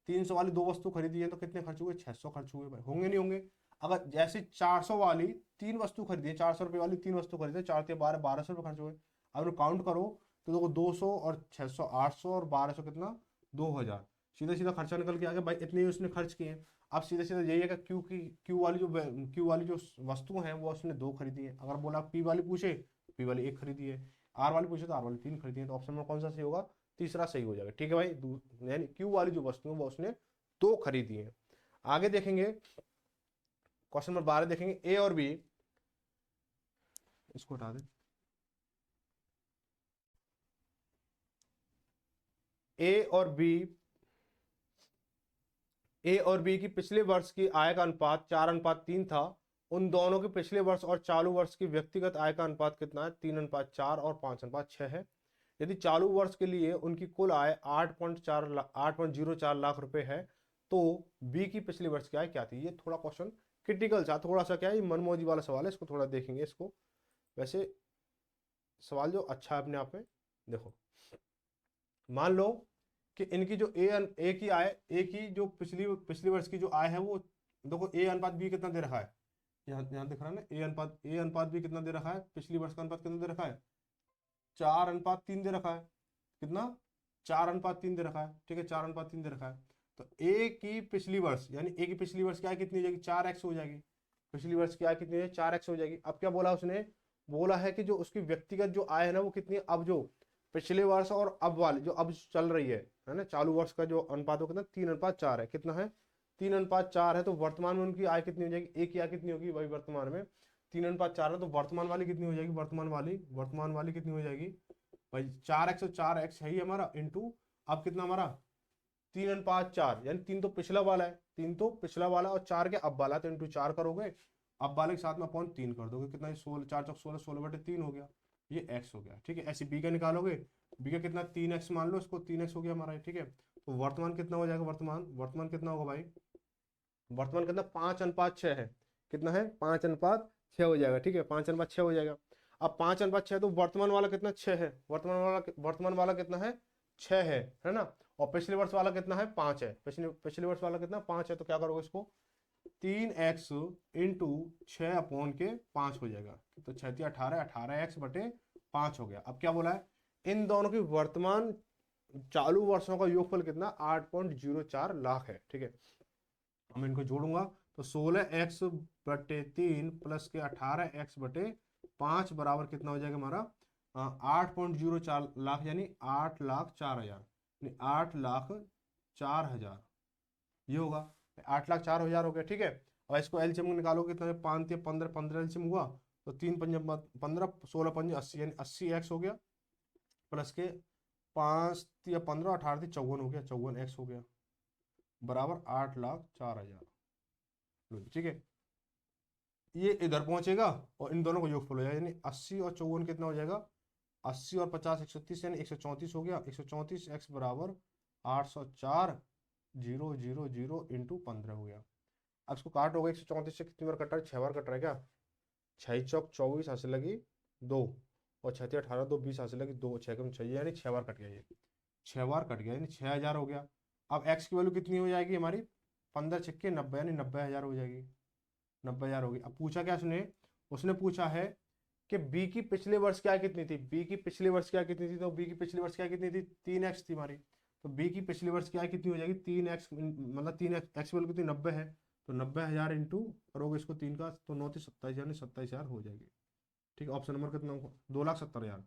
300 वाली 2 वस्तु खरीदी है तो कितने खर्च हुए, 600 खर्च हुए भाई, होंगे नहीं होंगे। अगर जैसे 400 वाली 3 वस्तु खरीदी है, 400 रुपये वाली 3 वस्तु खरीदी है, 4 × 12 1200 रुपये खर्च हुए। अब काउंट करो तो देखो 200 और 600 800 और 1200 कितना, 2,000। सीधा सीधा खर्चा निकल के आ गया भाई, इतने ही उसने खर्च किए हैं। अब सीधे सीधे यही है कि क्यू वाली जो वस्तु है वो उसने 2 खरीदी है। अगर बोला पी वाली पूछे, पी वाली 1 खरीदी है। आर वाली पूछे तो आर वाली 3 खरीदी है। तो ऑप्शन में कौन सा सही होगा? तीसरा सही हो जाएगा। ठीक है भाई, यानी क्यू वाली जो वस्तु है वो उसने 2 खरीदी है। आगे देखेंगे क्वेश्चन नंबर 12 देखेंगे, ए और बी, इसको हटा दे। ए और बी ए और बी की पिछले वर्ष की आय का अनुपात 4:3 था। उन दोनों के पिछले वर्ष और चालू वर्ष की व्यक्तिगत आय का अनुपात कितना है? 3:4 और 5:6 है। यदि चालू वर्ष के लिए उनकी कुल आय 8.04 लाख रुपए है तो बी की पिछले वर्ष की आय क्या थी? ये थोड़ा क्वेश्चन क्रिटिकल था, थोड़ा सा क्या है, मनमोजी वाला सवाल है, इसको थोड़ा देखेंगे। इसको वैसे सवाल जो अच्छा है अपने आप में, देखो मान लो कि इनकी जो ए की आय, ए की जो पिछली वर्ष की जो आय है वो, देखो ए अनुपात बी कितना दे रखा है, यहाँ दिख रहा है ना, ए अनुपात बी कितना दे रखा है, पिछली वर्ष का अनुपात कितना दे रखा है? 4:3 दे रखा है। कितना? 4:3 दे रखा है। ठीक है, 4:3 दे रखा है। तो ए की पिछली वर्ष, यानी ए की पिछली वर्ष की आय कितनी हो जाएगी? 4x हो जाएगी। पिछली वर्ष की आय कितनी है? 4x हो जाएगी। अब क्या बोला उसने? बोला है कि जो उसकी व्यक्तिगत जो आय है ना वो कितनी है? अब जो पिछले वर्ष और अब वाली जो अब चल रही है ना, चालू वर्ष का जो अनुपात हो कितना? 3:4 है। कितना है? 3:4 है। तो वर्तमान में उनकी आय कितनी हो जाएगी? ए की आय कितनी होगी भाई वर्तमान में? 3:4 है। तो वर्तमान वाली कितनी हो जाएगी? वर्तमान वाली कितनी हो जाएगी भाई? 4x और 4x है ही हमारा, इंटू अब कितना हमारा? 3:4, यानी 3 तो पिछला वाला है, 3 तो पिछला वाला और 4 के अब वाला, तो इंटू 4 करोगे, अब वाले के साथ में अपॉन 3 कर दोगे। कितना? 16, 4 चौक 16, 16/3 हो गया। ये x हो गया। ठीक है, ऐसे b का निकालोगे, b का कितना? 3x मान लो इसको, 3x हो गया हमारा। ठीक है, तो वर्तमान कितना हो जाएगा? वर्तमान कितना होगा भाई? वर्तमान कितना? 5:6 है। कितना है? 5:6 हो जाएगा। ठीक है, 5:6 हो जाएगा। अब 5:6 तो वर्तमान वाला कितना? 6 है। वर्तमान वाला कितना है? 6 है ना। और पिछले वर्ष वाला कितना है? 5 है। पिछले वर्ष वाला कितना? 5 है। तो क्या करोगे इसको? 3x इंटू 6/5 हो जाएगा। तो 6 18, 18x/5 हो गया। अब क्या बोला है? इन दोनों की वर्तमान चालू वर्षों का योगफल कितना? 8.04 लाख है। ठीक है, मैं इनको जोड़ूंगा तो 16x/3 प्लस के 18x/5 बराबर कितना हो जाएगा हमारा? 8.04 लाख, यानी 8,04,000, 8,04,000 ये होगा। 8,04,000 हो गया। ठीक है, और इसको एलसीएम निकालोगे कितना है? 5 या 15, 15 एलसीएम हुआ तो 3 पंजे 15, 16 पंजे 80, यानी 80x हो गया, प्लस के 5 या 15, 18 थी 54 हो गया, 54x हो गया, बराबर 8,04,000। ठीक है, ये इधर पहुंचेगा और इन दोनों को योगफल हो जाएगा, यानी 80 और 54 कितना हो जाएगा? 80 और 50 130, यानी 134 हो गया। 134x बराबर 804,000 इंटू 15 हो गया। अब इसको काटोगे, 134 से कितनी बार कट रहा है? 6 बार कट रहा है क्या? 6 चौक 24 हासिल लगी 2, और 6 18 2 20 हासिल लगी 2, 6 कम 6, यानी 6 बार कट गया। ये 6 बार कट गया, यानी 6,000 हो गया। अब एक्स की वैल्यू कितनी हो जाएगी हमारी? 15 छक्के 90, यानी 90,000 हो जाएगी। 90,000 होगी। अब पूछा क्या उसने पूछा है कि बी की पिछले वर्ष क्या कितनी थी? बी की पिछले वर्ष क्या कितनी थी? तो बी की पिछले वर्ष क्या कितनी थी? 3x थी हमारी। तो बी की पिछले वर्ष क्या कितनी हो जाएगी? 3x, मतलब 3x वैल्यू कितनी? 90 है। तो 90,000 इंटू करोगे इसको 3 का तो 9 27, यानी 27,000 हो जाएगी। ठीक है, ऑप्शन नंबर कितना होगा? 2,70,000,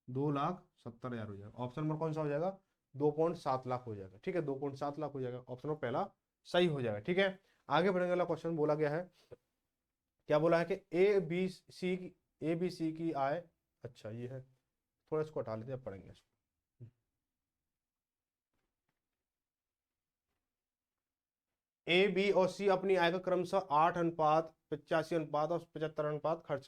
2,70,000 हो जाएगा। ऑप्शन नंबर कौन सा हो जाएगा? 2.7 लाख हो जाएगा। ठीक है, 2.7 लाख हो जाएगा। ऑप्शन नंबर पहला सही हो जाएगा। ठीक है, आगे बढ़ने वाला क्वेश्चन बोला गया है, क्या बोला है कि ए बी सी की आय, अच्छा ये है, थोड़ा इसको हटा लेते हैं, पढ़ेंगे इसको। ए बी और सी अपनी आय का क्रमशः 8:85 और 75% खर्च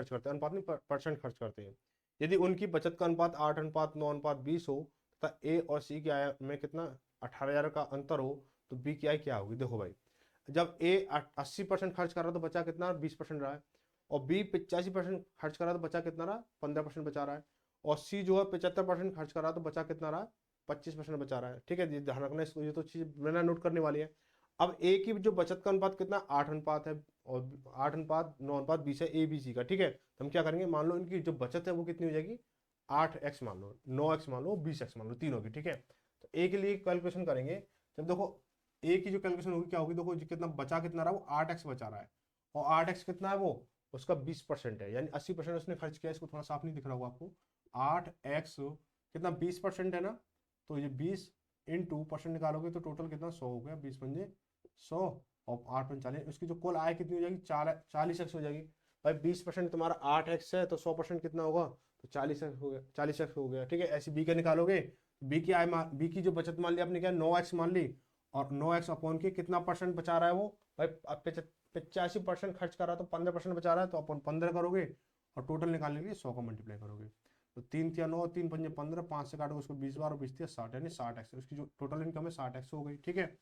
करते हैं, अनुपात नहीं परसेंट खर्च करते हैं। यदि उनकी बचत का अनुपात 8:9:20 हो तथा ए और सी की आय में कितना 18,000 का अंतर हो तो बी की आय क्या होगी? देखो भाई, जब ए 80% खर्च कर रहा है तो बचा कितना? 20% रहा है। और बी 85% खर्च कर रहा है तो बचा कितना रहा? 15% बचा रहा है। और सी जो है 75% खर्च कर रहा है तो बचा कितना रहा? 25% बचा रहा है। ठीक है, ध्यान रखना इसको, ये तो चीज मैंने नोट करने वाली है। अब ए की जो बचत का अनुपात कितना? 8 अनुपात है, और 8:9:20 है ए बी सी का। ठीक है, तो हम क्या करेंगे, मान लो इनकी जो बचत है वो कितनी हो जाएगी? 8x मान लो, 9x मान लो, 20x मान लो, तीन होगी। ठीक है, तो ए के लिए कैलकुलेशन करेंगे। जब देखो ए की जो कैलकुलेशन होगी क्या होगी, देखो जो कितना बचा कितना रहा, वो 8x बचा रहा है, और 8x कितना है, वो उसका 20% है, यानी 80% उसने खर्च किया। इसको थोड़ा साफ नहीं दिख रहा होगा आपको, 8x कितना 20% है ना, तो ये 20 इंटू परसेंट निकालोगे तो टोटल कितना 100 हो गया, 20×5 100 और 8×5 उसकी जो कुल आय कितनी हो जाएगी, 40x हो जाएगी। भाई 20% तुम्हारा 8x है तो 100% कितना होगा, तो 40x हो गया, 40x हो गया, ठीक है। ऐसे बी का निकालोगे, बी की आय बी की जो बचत मान ली आपने क्या 9x मान ली, और 9x अपॉन के कितना परसेंट बचा रहा है वो, भाई 85% खर्च कर रहा है तो 15% बचा रहा है, तो अपन 15 करोगे और टोटल निकालने के लिए 100 का मल्टीप्लाई करोगे, तो 3×3 = 9, 3×5 = 15, 5 से काटोगे उसको 20 बार और 20×3 = 60, यानी 60x उसकी जो टोटल इनकम है 60x हो गई, ठीक है।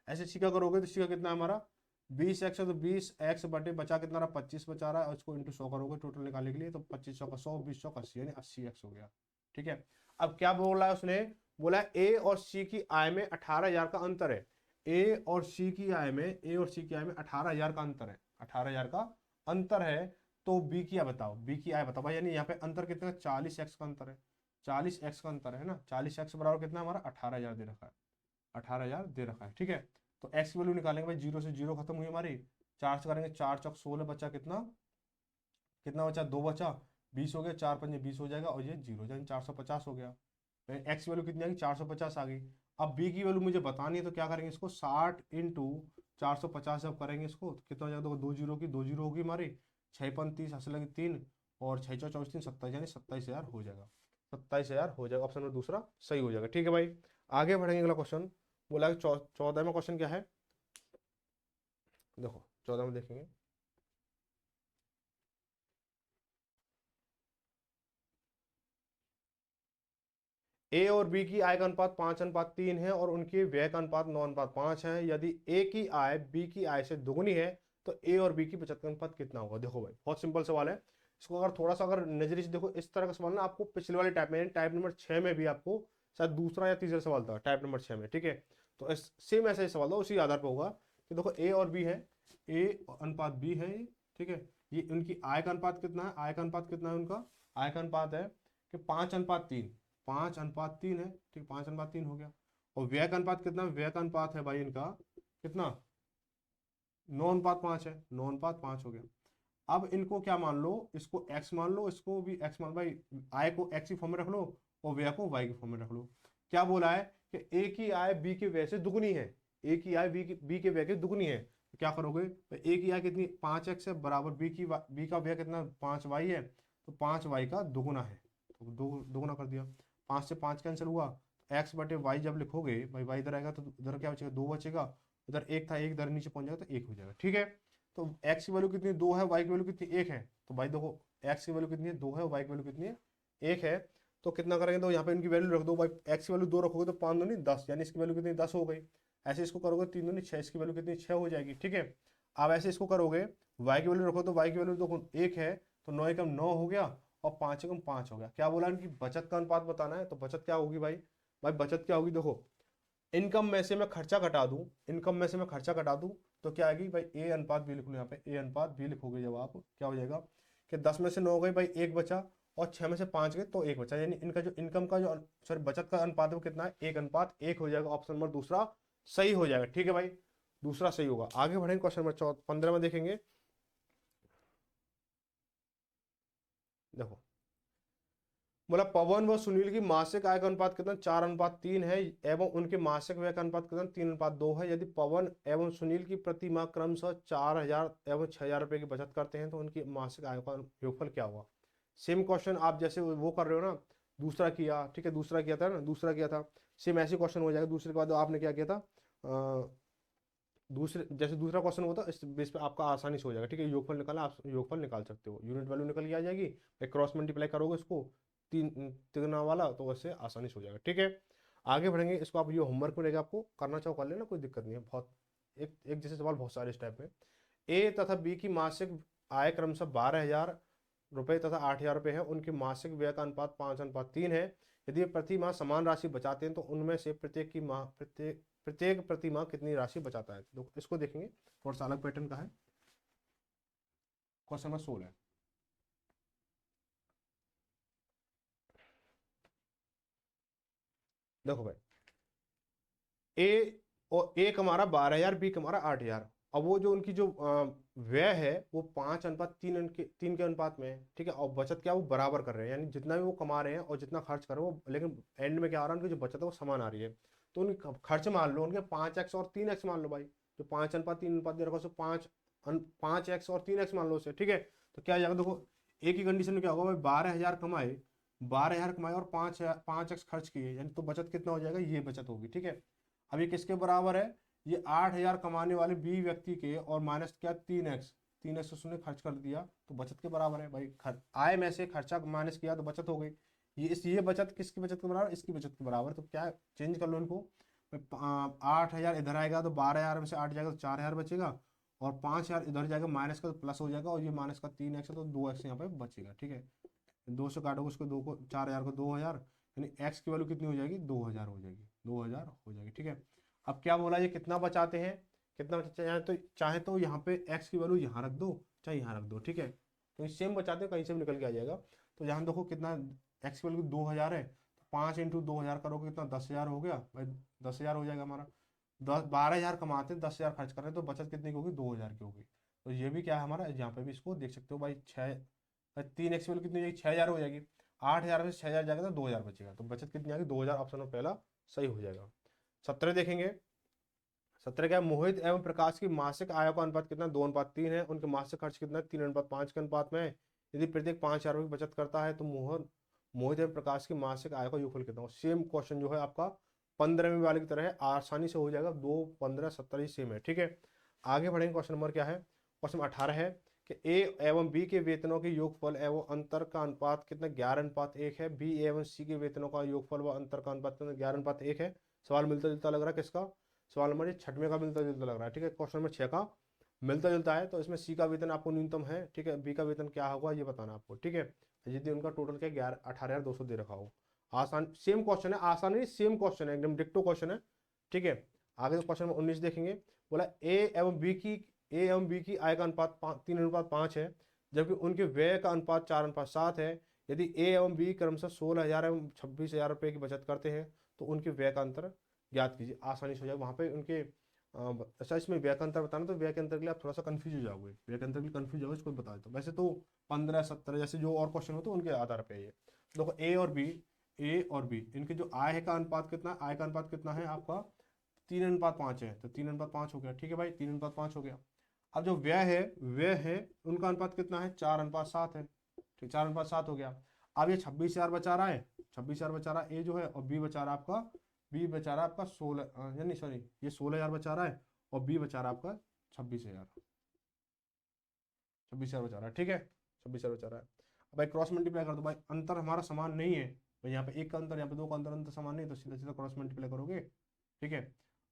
ऐसे सीखा करोगे तो सीखा कितना हमारा 20x है, तो 20x बटे बचा कितना रहा 25 बचा रहा है, और इसको इंटू 100 करोगे टोटल निकालने के लिए, तो 25 का 100, 20 का 80, यानी 80x हो गया, ठीक है। अब क्या बोला है उसने, बोला ए और सी की आय में 18,000 का अंतर है, ए और सी की आय में 18,000 का अंतर है, 18,000 का अंतर है, तो बी की आय बताओ, बी की आय बताओ भाई, यानी यहाँ पे अंतर कितना 40x का अंतर है, 40x का अंतर है ना, 40x बराबर कितना हमारा 18,000 दे रखा है, 18,000 दे रखा है, ठीक है। तो x की वैल्यू निकालेंगे भाई, 0 से 0 खत्म हुई हमारी, 4 से करेंगे 4×4 = 16 बचा कितना, कितना बचा 2 बचा, 20 हो गया, 4×5 = 20 हो जाएगा, और ये 0 यानी 450 हो गया। एक्स की वैल्यू कितनी आ गई 450 आ गई। अब बी की वैल्यू मुझे बतानी है, तो क्या करेंगे इसको 60 इंटू 450 जब करेंगे इसको तो कितना हो जाएगा, दो जीरो की, दो जीरो होगी हमारी, 6×5 = 30, हंस लगे 3, और 6×4 = 24, 27, यानी 27,000 हो जाएगा, 27,000 हो जाएगा, ऑप्शन नंबर दूसरा सही हो जाएगा, ठीक है भाई। आगे बढ़ेंगे, अगला क्वेश्चन बोला 14वां क्वेश्चन क्या है, देखो 14 में देखेंगे, ए और बी की आय का अनुपात 5:3 है और उनकी व्यय का अनुपात 9:5 है। यदि ए की आय बी की आय से दुगनी है तो ए और बी की बचत का अनुपात कितना होगा। देखो भाई बहुत सिंपल सवाल है, इसको अगर थोड़ा सा अगर नजरिए से देखो, इस तरह का सवाल ना आपको पिछले वाले टाइप में, टाइप नंबर 6 में भी आपको शायद दूसरा या तीसरा सवाल था टाइप नंबर 6 में, ठीक है। तो सेम ऐसा ही सवाल था, उसी आधार पर होगा कि देखो ए और बी है, ए अनुपात बी है ये, ठीक है। ये उनकी आय का अनुपात कितना है, आय का अनुपात कितना है उनका, आय का अनुपात है कि 5:3, 5:3 है, ठीक, 5:3 हो गया। और व्यय का अनुपात कितना, व्यय का अनुपात है भाई इनका कितना 9:5 है, 9:5 हो गया। अब इनको क्या मान लो, इसको x मान लो, इसको भी x मान, भाई आय को x की फॉर्म में रख लो और व्यय को y की फॉर्म में रख लो। क्या बोला है कि a की आय b के व्यय से दुगनी है, a की आय b के व्यय के दुगनी है, तो क्या करोगे, तो a की आय कितनी 5x है बराबर b का व्यय कितना 5y है, तो 5y का दुगुना है, तो दुगुना कर दिया, 5 से 5 कैंसिल हुआ, x बटे y जब लिखोगे भाई y इधर आएगा तो इधर क्या बचेगा 2 बचेगा, इधर 1 था 1 इधर नीचे पहुंच जाएगा तो 1 हो जाएगा, ठीक है। तो x की वैल्यू कितनी 2 है, y की वैल्यू कितनी 1 है, तो भाई देखो x की वैल्यू कितनी है 2 है, y की वैल्यू कितनी है 1 है, तो कितना करेंगे, तो यहाँ पे इनकी वैल्यू रख दो भाई, x की वैल्यू 2 रखोगे तो 5 दूनी 10, यानी इसकी वैल्यू कितनी 10 हो गई। ऐसे इसको करोगे 3 दूनी 6, इसकी वैल्यू कितनी 6 हो जाएगी, ठीक है। अब ऐसे इसको करोगे y की वैल्यू रखो तो y की वैल्यू देखो 1 है, तो 9 एकम 9 हो गया और 5 एकम 5 हो गया। क्या बोला इनकी बचत का अनुपात बताना है, तो बचत क्या होगी भाई, भाई बचत क्या होगी, देखो इनकम में से मैं खर्चा घटा दूं, इनकम में से मैं खर्चा घटा दूं तो क्या आएगी भाई, ए अनुपात बी लिख लो, यहाँ पे ए अनुपात बी लिखोगे जब आप, क्या हो जाएगा कि 10 में से 9 गई भाई, एक बचा, और 6 में से 5 गए तो एक बचा, यानी इनका जो इनकम का जो सॉरी बचत का अनुपात है वो कितना है, 1:1 हो जाएगा, ऑप्शन नंबर दूसरा सही हो जाएगा, ठीक है भाई, दूसरा सही होगा। आगे बढ़ेंगे क्वेश्चन नंबर 15 में देखेंगे, देखो बोला पवन व सुनील की मासिक आय का अनुपात कितना 4:3 है एवं उनके मासिक व्यय का अनुपात कितना 3:2 है। यदि पवन एवं सुनील की प्रति माह क्रमशः 4,000 एवं 6,000 रुपए की बचत करते हैं तो उनकी मासिक आय का योगफल क्या होगा। सेम क्वेश्चन आप जैसे वो कर रहे हो ना, दूसरा किया, ठीक है, दूसरा किया था ना, दूसरा किया था, सेम ऐसे क्वेश्चन हो जाएगा। दूसरे के बाद आपने क्या किया था, दूसरे जैसे दूसरा क्वेश्चन होता है इस बेस पे आपका आसानी से हो जाएगा, ठीक है। योगफल निकालना, आप योगफल निकाल सकते हो, यूनिट वैल्यू निकल के आ जाएगी, क्रॉस मल्टीप्लाई करोगे इसको तीन तिगुना वाला, तो वैसे आसानी से हो जाएगा, ठीक है। आगे बढ़ेंगे, इसको आप ये होमवर्क में रहेगा, आपको करना चाहो कर लेना, कोई दिक्कत नहीं है। बहुत एक एक जैसे सवाल बहुत सारे इस टाइप में। ए तथा बी की मासिक आय क्रमशः 12,000 रुपये तथा 8,000 रुपये है, उनके मासिक व्यय का अनुपात 5:3 है। यदि वे प्रति माह समान राशि बचाते हैं तो उनमें से प्रत्येक प्रति माह कितनी राशि बचाता है। तो इसको देखेंगे, थोड़ा सा अलग पैटर्न का है। क्वेश्चन नंबर 16 है, देखो भाई ए और ए कमा रहा 12,000, बी कमा रहा 8,000। अब वो जो उनकी जो व्यय है वो 5:3 के अनुपात में है, ठीक है। और बचत क्या वो बराबर कर रहे हैं, यानी जितना भी वो कमा रहे हैं और जितना खर्च कर रहे हैं वो, लेकिन एंड में क्या आ रहा है, उनकी जो बचत है वो समान आ रही है। तो उनके खर्च मान लो उनके 5x और 3x मान लो भाई, जो 5:3 दे रखा है उसे 5x और 3x मान लो उसे, ठीक है। तो क्या जाएगा देखो, एक ही कंडीशन में क्या होगा भाई, 12,000 कमाए, 12,000 कमाए और 5x खर्च किए, यानी तो बचत कितना हो जाएगा, ये बचत होगी, ठीक है। अब ये किसके बराबर है, ये 8,000 कमाने वाले बी व्यक्ति के, और माइनस क्या 3x उसने खर्च कर दिया, तो बचत के बराबर है भाई। आय में से खर्चा माइनस किया तो बचत हो गई। ये बचत किसकी बचत के बराबर, इसकी बचत के बराबर। तो क्या चेंज कर लो इनको, 8,000 इधर आएगा तो 12,000 में से 8 जाएगा तो 4,000 बचेगा, और 5,000 इधर जाएगा माइनस का तो प्लस हो जाएगा, और ये माइनस का 3x है तो 2x यहाँ पे बचेगा, ठीक है। 2 से काटोगे उसको, 2 को 4,000 को 2,000, यानी x की वैल्यू कितनी हो जाएगी, 2,000 हो जाएगी, 2,000 हो जाएगी, ठीक है। अब क्या बोला, ये कितना बचाते हैं, कितना बचाते हैं, चाहे तो यहाँ पे x की वैल्यू यहाँ रख दो, चाहे यहाँ रख दो, ठीक है। तो ये सेम बचाते हो, कहीं से भी निकल के आ जाएगा। तो यहाँ देखो कितना, x की वैल्यू 2,000 है, तो 5 × 2,000 करोगे कितना, 10,000 हो गया भाई, 10,000 हो जाएगा हमारा। 12,000 कमाते हैं, 10,000 खर्च कर रहे हैं, तो बचत कितनी की होगी, 2,000 की होगी। तो ये भी क्या है हमारा, यहाँ पे भी इसको देख सकते हो भाई, 3x वैल्यू कितनी हो जाएगी, 6,000 हो जाएगी। 8,000 में से 6,000 जाएगा तो 2,000 बचेगा, तो बचत कितनी आ गई, 2,000, ऑप्शन में पहला सही हो जाएगा। 17 देखेंगे। 17 क्या है, मोहित एवं प्रकाश की मासिक आय का अनुपात कितना, 2:3 है। उनके मासिक खर्च कितना है, 3:5 के अनुपात में है। यदि प्रत्येक 5,000 रुपये की बचत करता है तो मोहित एवं प्रकाश की मासिक आय का योगफल कितना हो। सेम क्वेश्चन जो है आपका 15वीं वाले की तरह है, आसानी से हो जाएगा, 2, 15, 17 ही सेम है, ठीक है। आगे बढ़ेंगे, क्वेश्चन नंबर क्या है, क्वेश्चन 18 है कि ए एवं बी के वेतनों के योगफल एवं अंतर का अनुपात कितना, 11:1 है। बी एवं सी के वेतनों का योगफल व अंतर का अनुपात कितना, 11:1 है। सवाल मिलता जुलता लग रहा है किसका, सवाल नंबर 6वें का मिलता जुलता लग रहा है, ठीक है। क्वेश्चन नंबर 6 का मिलता जुलता है, तो इसमें सी का वेतन आपको न्यूनतम है, ठीक है। बी का वेतन क्या होगा ये बताना आपको, ठीक है। यदि उनका टोटल क्या 18,200 दे रखा हो। आसान सेम क्वेश्चन है, आसान नहीं, सेम क्वेश्चन है, एकदम डिक्टो क्वेश्चन है, ठीक है। आगे तो क्वेश्चन नंबर 19 देखेंगे। बोला ए एवं बी की आय का अनुपात 3:5 है, जबकि उनके व्यय का अनुपात 4:7 है। यदि ए एवं बी क्रमशः 16,000 एवं 26,000 रुपये की बचत करते हैं तो उनके व्यय का अंतर ज्ञात कीजिए। आसानी से हो जाएगा वहाँ पे उनके अच्छा, इसमें व्यय का अंतर बताना, तो व्यय के अंतर के लिए आप थोड़ा सा कंफ्यूज हो जाओगे, व्यय के अंतर के लिए कंफ्यूज जाओगे, इसको बता देता हूँ। वैसे तो 15, 17 जैसे जो और क्वेश्चन होते हैं उनके आधार पे ये देखो, ए और बी इनके जो आय है का अनुपात कितना, आय का अनुपात कितना है आपका 3:5 है, तो 3:5 हो गया, ठीक है भाई, 3:5 हो गया। अब जो व्यय है उनका अनुपात कितना है, 4:7 है, ठीक, 4:7 हो गया। अब ये 26,000 बचा रहा है, 26,000 बचा रहा है ए जो है, और बी बचा रहा है आपका 16, यानी सॉरी ये 16,000 बचा रहा है, और बी बचा रहा है आपका 26,000, 26,000 बचा रहा है, ठीक है, 26,000 बचा रहा है। अब भाई क्रॉस मल्टीप्लाई कर दो भाई, अंतर हमारा समान नहीं है भाई, यहाँ पे 1 का अंतर, यहाँ पे 2 का अंतर, अंतर समान नहीं, तो सीधा सीधा क्रॉस मल्टीप्लाई करोगे, ठीक है।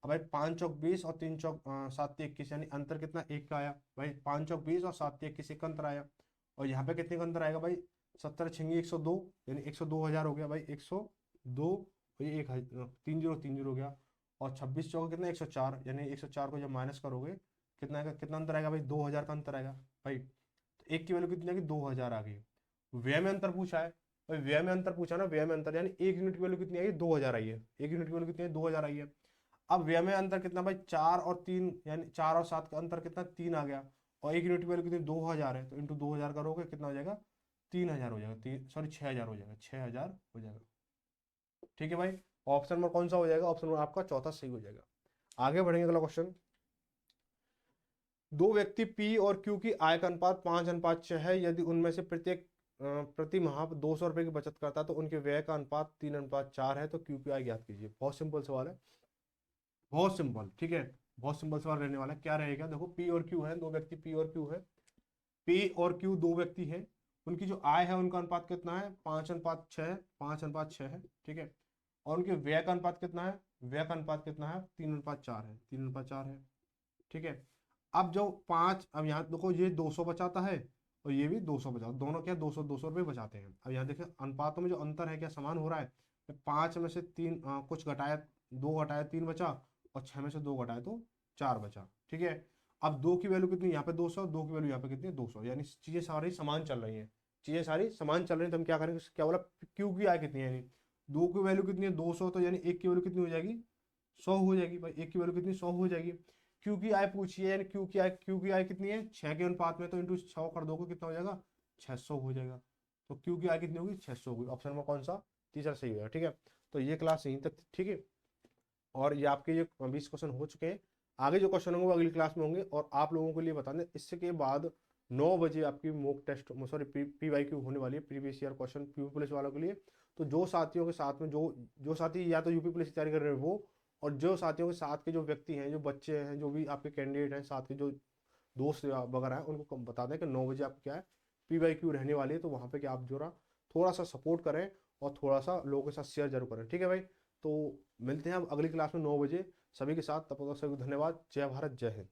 अब भाई 5 चौक 20 और 3 चौक 7 21, यानी अंतर कितना, 1 का आया भाई, 5 चौक 20 और 7 21 एक का अंतर आया। और यहाँ पे कितने का अंतर आएगा भाई, 70 छिंगी 102, यानी 102,000 हो गया भाई, 102, ये 3030 हो गया। और 26 चौका कितना, 104, यानी 104 को जब माइनस करोगे कितना आएगा, कितना अंतर आएगा भाई, 2,000 का अंतर आएगा भाई। तो एक की वैल्यू कितनी आएगी, 2,000 आ गई। व्यय में अंतर पूछा है भाई, व्यय में अंतर पूछा ना, व्यय में अंतर यानी 1 यूनिट की वैल्यू कितनी आई, 2,000 आई है, 1 यूनिट की वैल्यू कितनी है, 2,000 आई है। अब व्यय में अंतर कितना भाई, 4 और 3, यानी 4 और 7 का अंतर कितना, 3 आ गया। और 1 यूनिट की वैल्यू कितनी, 2,000 है, तो इंटू 2,000 करोगे कितना हो जाएगा, 3,000 हो जाएगा, 6,000 हो जाएगा, 6,000 हो जाएगा, ठीक है भाई। ऑप्शन नंबर कौन सा हो जाएगा, ऑप्शन नंबर आपका चौथा सही हो जाएगा। आगे बढ़ेंगे, अगला क्वेश्चन। दो व्यक्ति पी और क्यू की आय का अनुपात 5:6 है। यदि उनमें से प्रत्येक प्रति माह 200 रुपए की बचत करता है तो उनके व्यय का अनुपात 3:4 है। तो क्यू की आय ज्ञात कीजिए। बहुत सिंपल सवाल है, बहुत सिंपल, ठीक है, बहुत सिंपल सवाल रहने वाला है। क्या रहेगा देखो, पी और क्यू है, दो व्यक्ति पी और क्यू है, पी और क्यू दो व्यक्ति हैं, उनकी जो आय है उनका अनुपात कितना है, 5:6, 5:6 है, ठीक है। और उनके व्यय का अनुपात कितना है, व्यय का अनुपात कितना है, 3:4 है, 3:4 है, ठीक है। अब जो 5, अब यहाँ देखो ये 200 बचाता है और ये भी 200 बचाता, दोनों क्या 200 200 रुपये बचाते हैं। अब यहाँ देखें अनुपातों में जो अंतर है क्या समान हो रहा है, 5 में से 3 कुछ घटाया, 2 घटाया 3 बचा, और 6 में से 2 घटाए तो 4 बचा, ठीक है। अब 2 की वैल्यू कितनी, यहाँ पे 200, 2 की वैल्यू यहाँ पे कितनी है, 200, यानी चीजें सारी समान चल रही हैं, चीजें सारी समान चल रही हैं। तो हम क्या करेंगे, क्या बोला, क्यू की आय कितनी है, यानी 2 की वैल्यू कितनी है, 200, तो यानी 1 की वैल्यू कितनी हो जाएगी, 100 हो जाएगी भाई, एक की वैल्यू कितनी 100 हो जाएगी। क्यू की आई पूछी है, यानी क्यू की आई कितनी है 6 के अनुपात में, तो इंटू 100 कर दोगे कितना हो जाएगा 600 हो जाएगा। तो क्यू की आई कितनी होगी 600 होगी। ऑप्शन में कौन सा तीसरा सही होगा, ठीक है। तो ये क्लास यहीं तक, ठीक है। और ये आपके ये 20 क्वेश्चन हो चुके हैं, आगे जो क्वेश्चन होंगे वो अगली क्लास में होंगे। और आप लोगों के लिए बता दें, इससे के बाद 9 बजे आपकी मॉक टेस्ट, सॉरी PYQ होने वाली है, previous year question UP police वालों के लिए। तो जो साथियों के साथ में जो साथी या तो यूपी पुलिस की तैयारी कर रहे हैं वो, और जो साथियों के साथ के जो व्यक्ति हैं, जो बच्चे हैं, जो भी आपके कैंडिडेट हैं, साथ के जो दोस्त वगैरह हैं, उनको बता दें कि 9 बजे आपको क्या है PYQ रहने वाली है। तो वहाँ पे क्या आप जो थोड़ा सा सपोर्ट करें और थोड़ा सा लोगों के साथ शेयर जरूर करें, ठीक है भाई। तो मिलते हैं अब अगली क्लास में 9 बजे सभी के साथ, तब तक सभी को धन्यवाद। जय भारत, जय हिंद।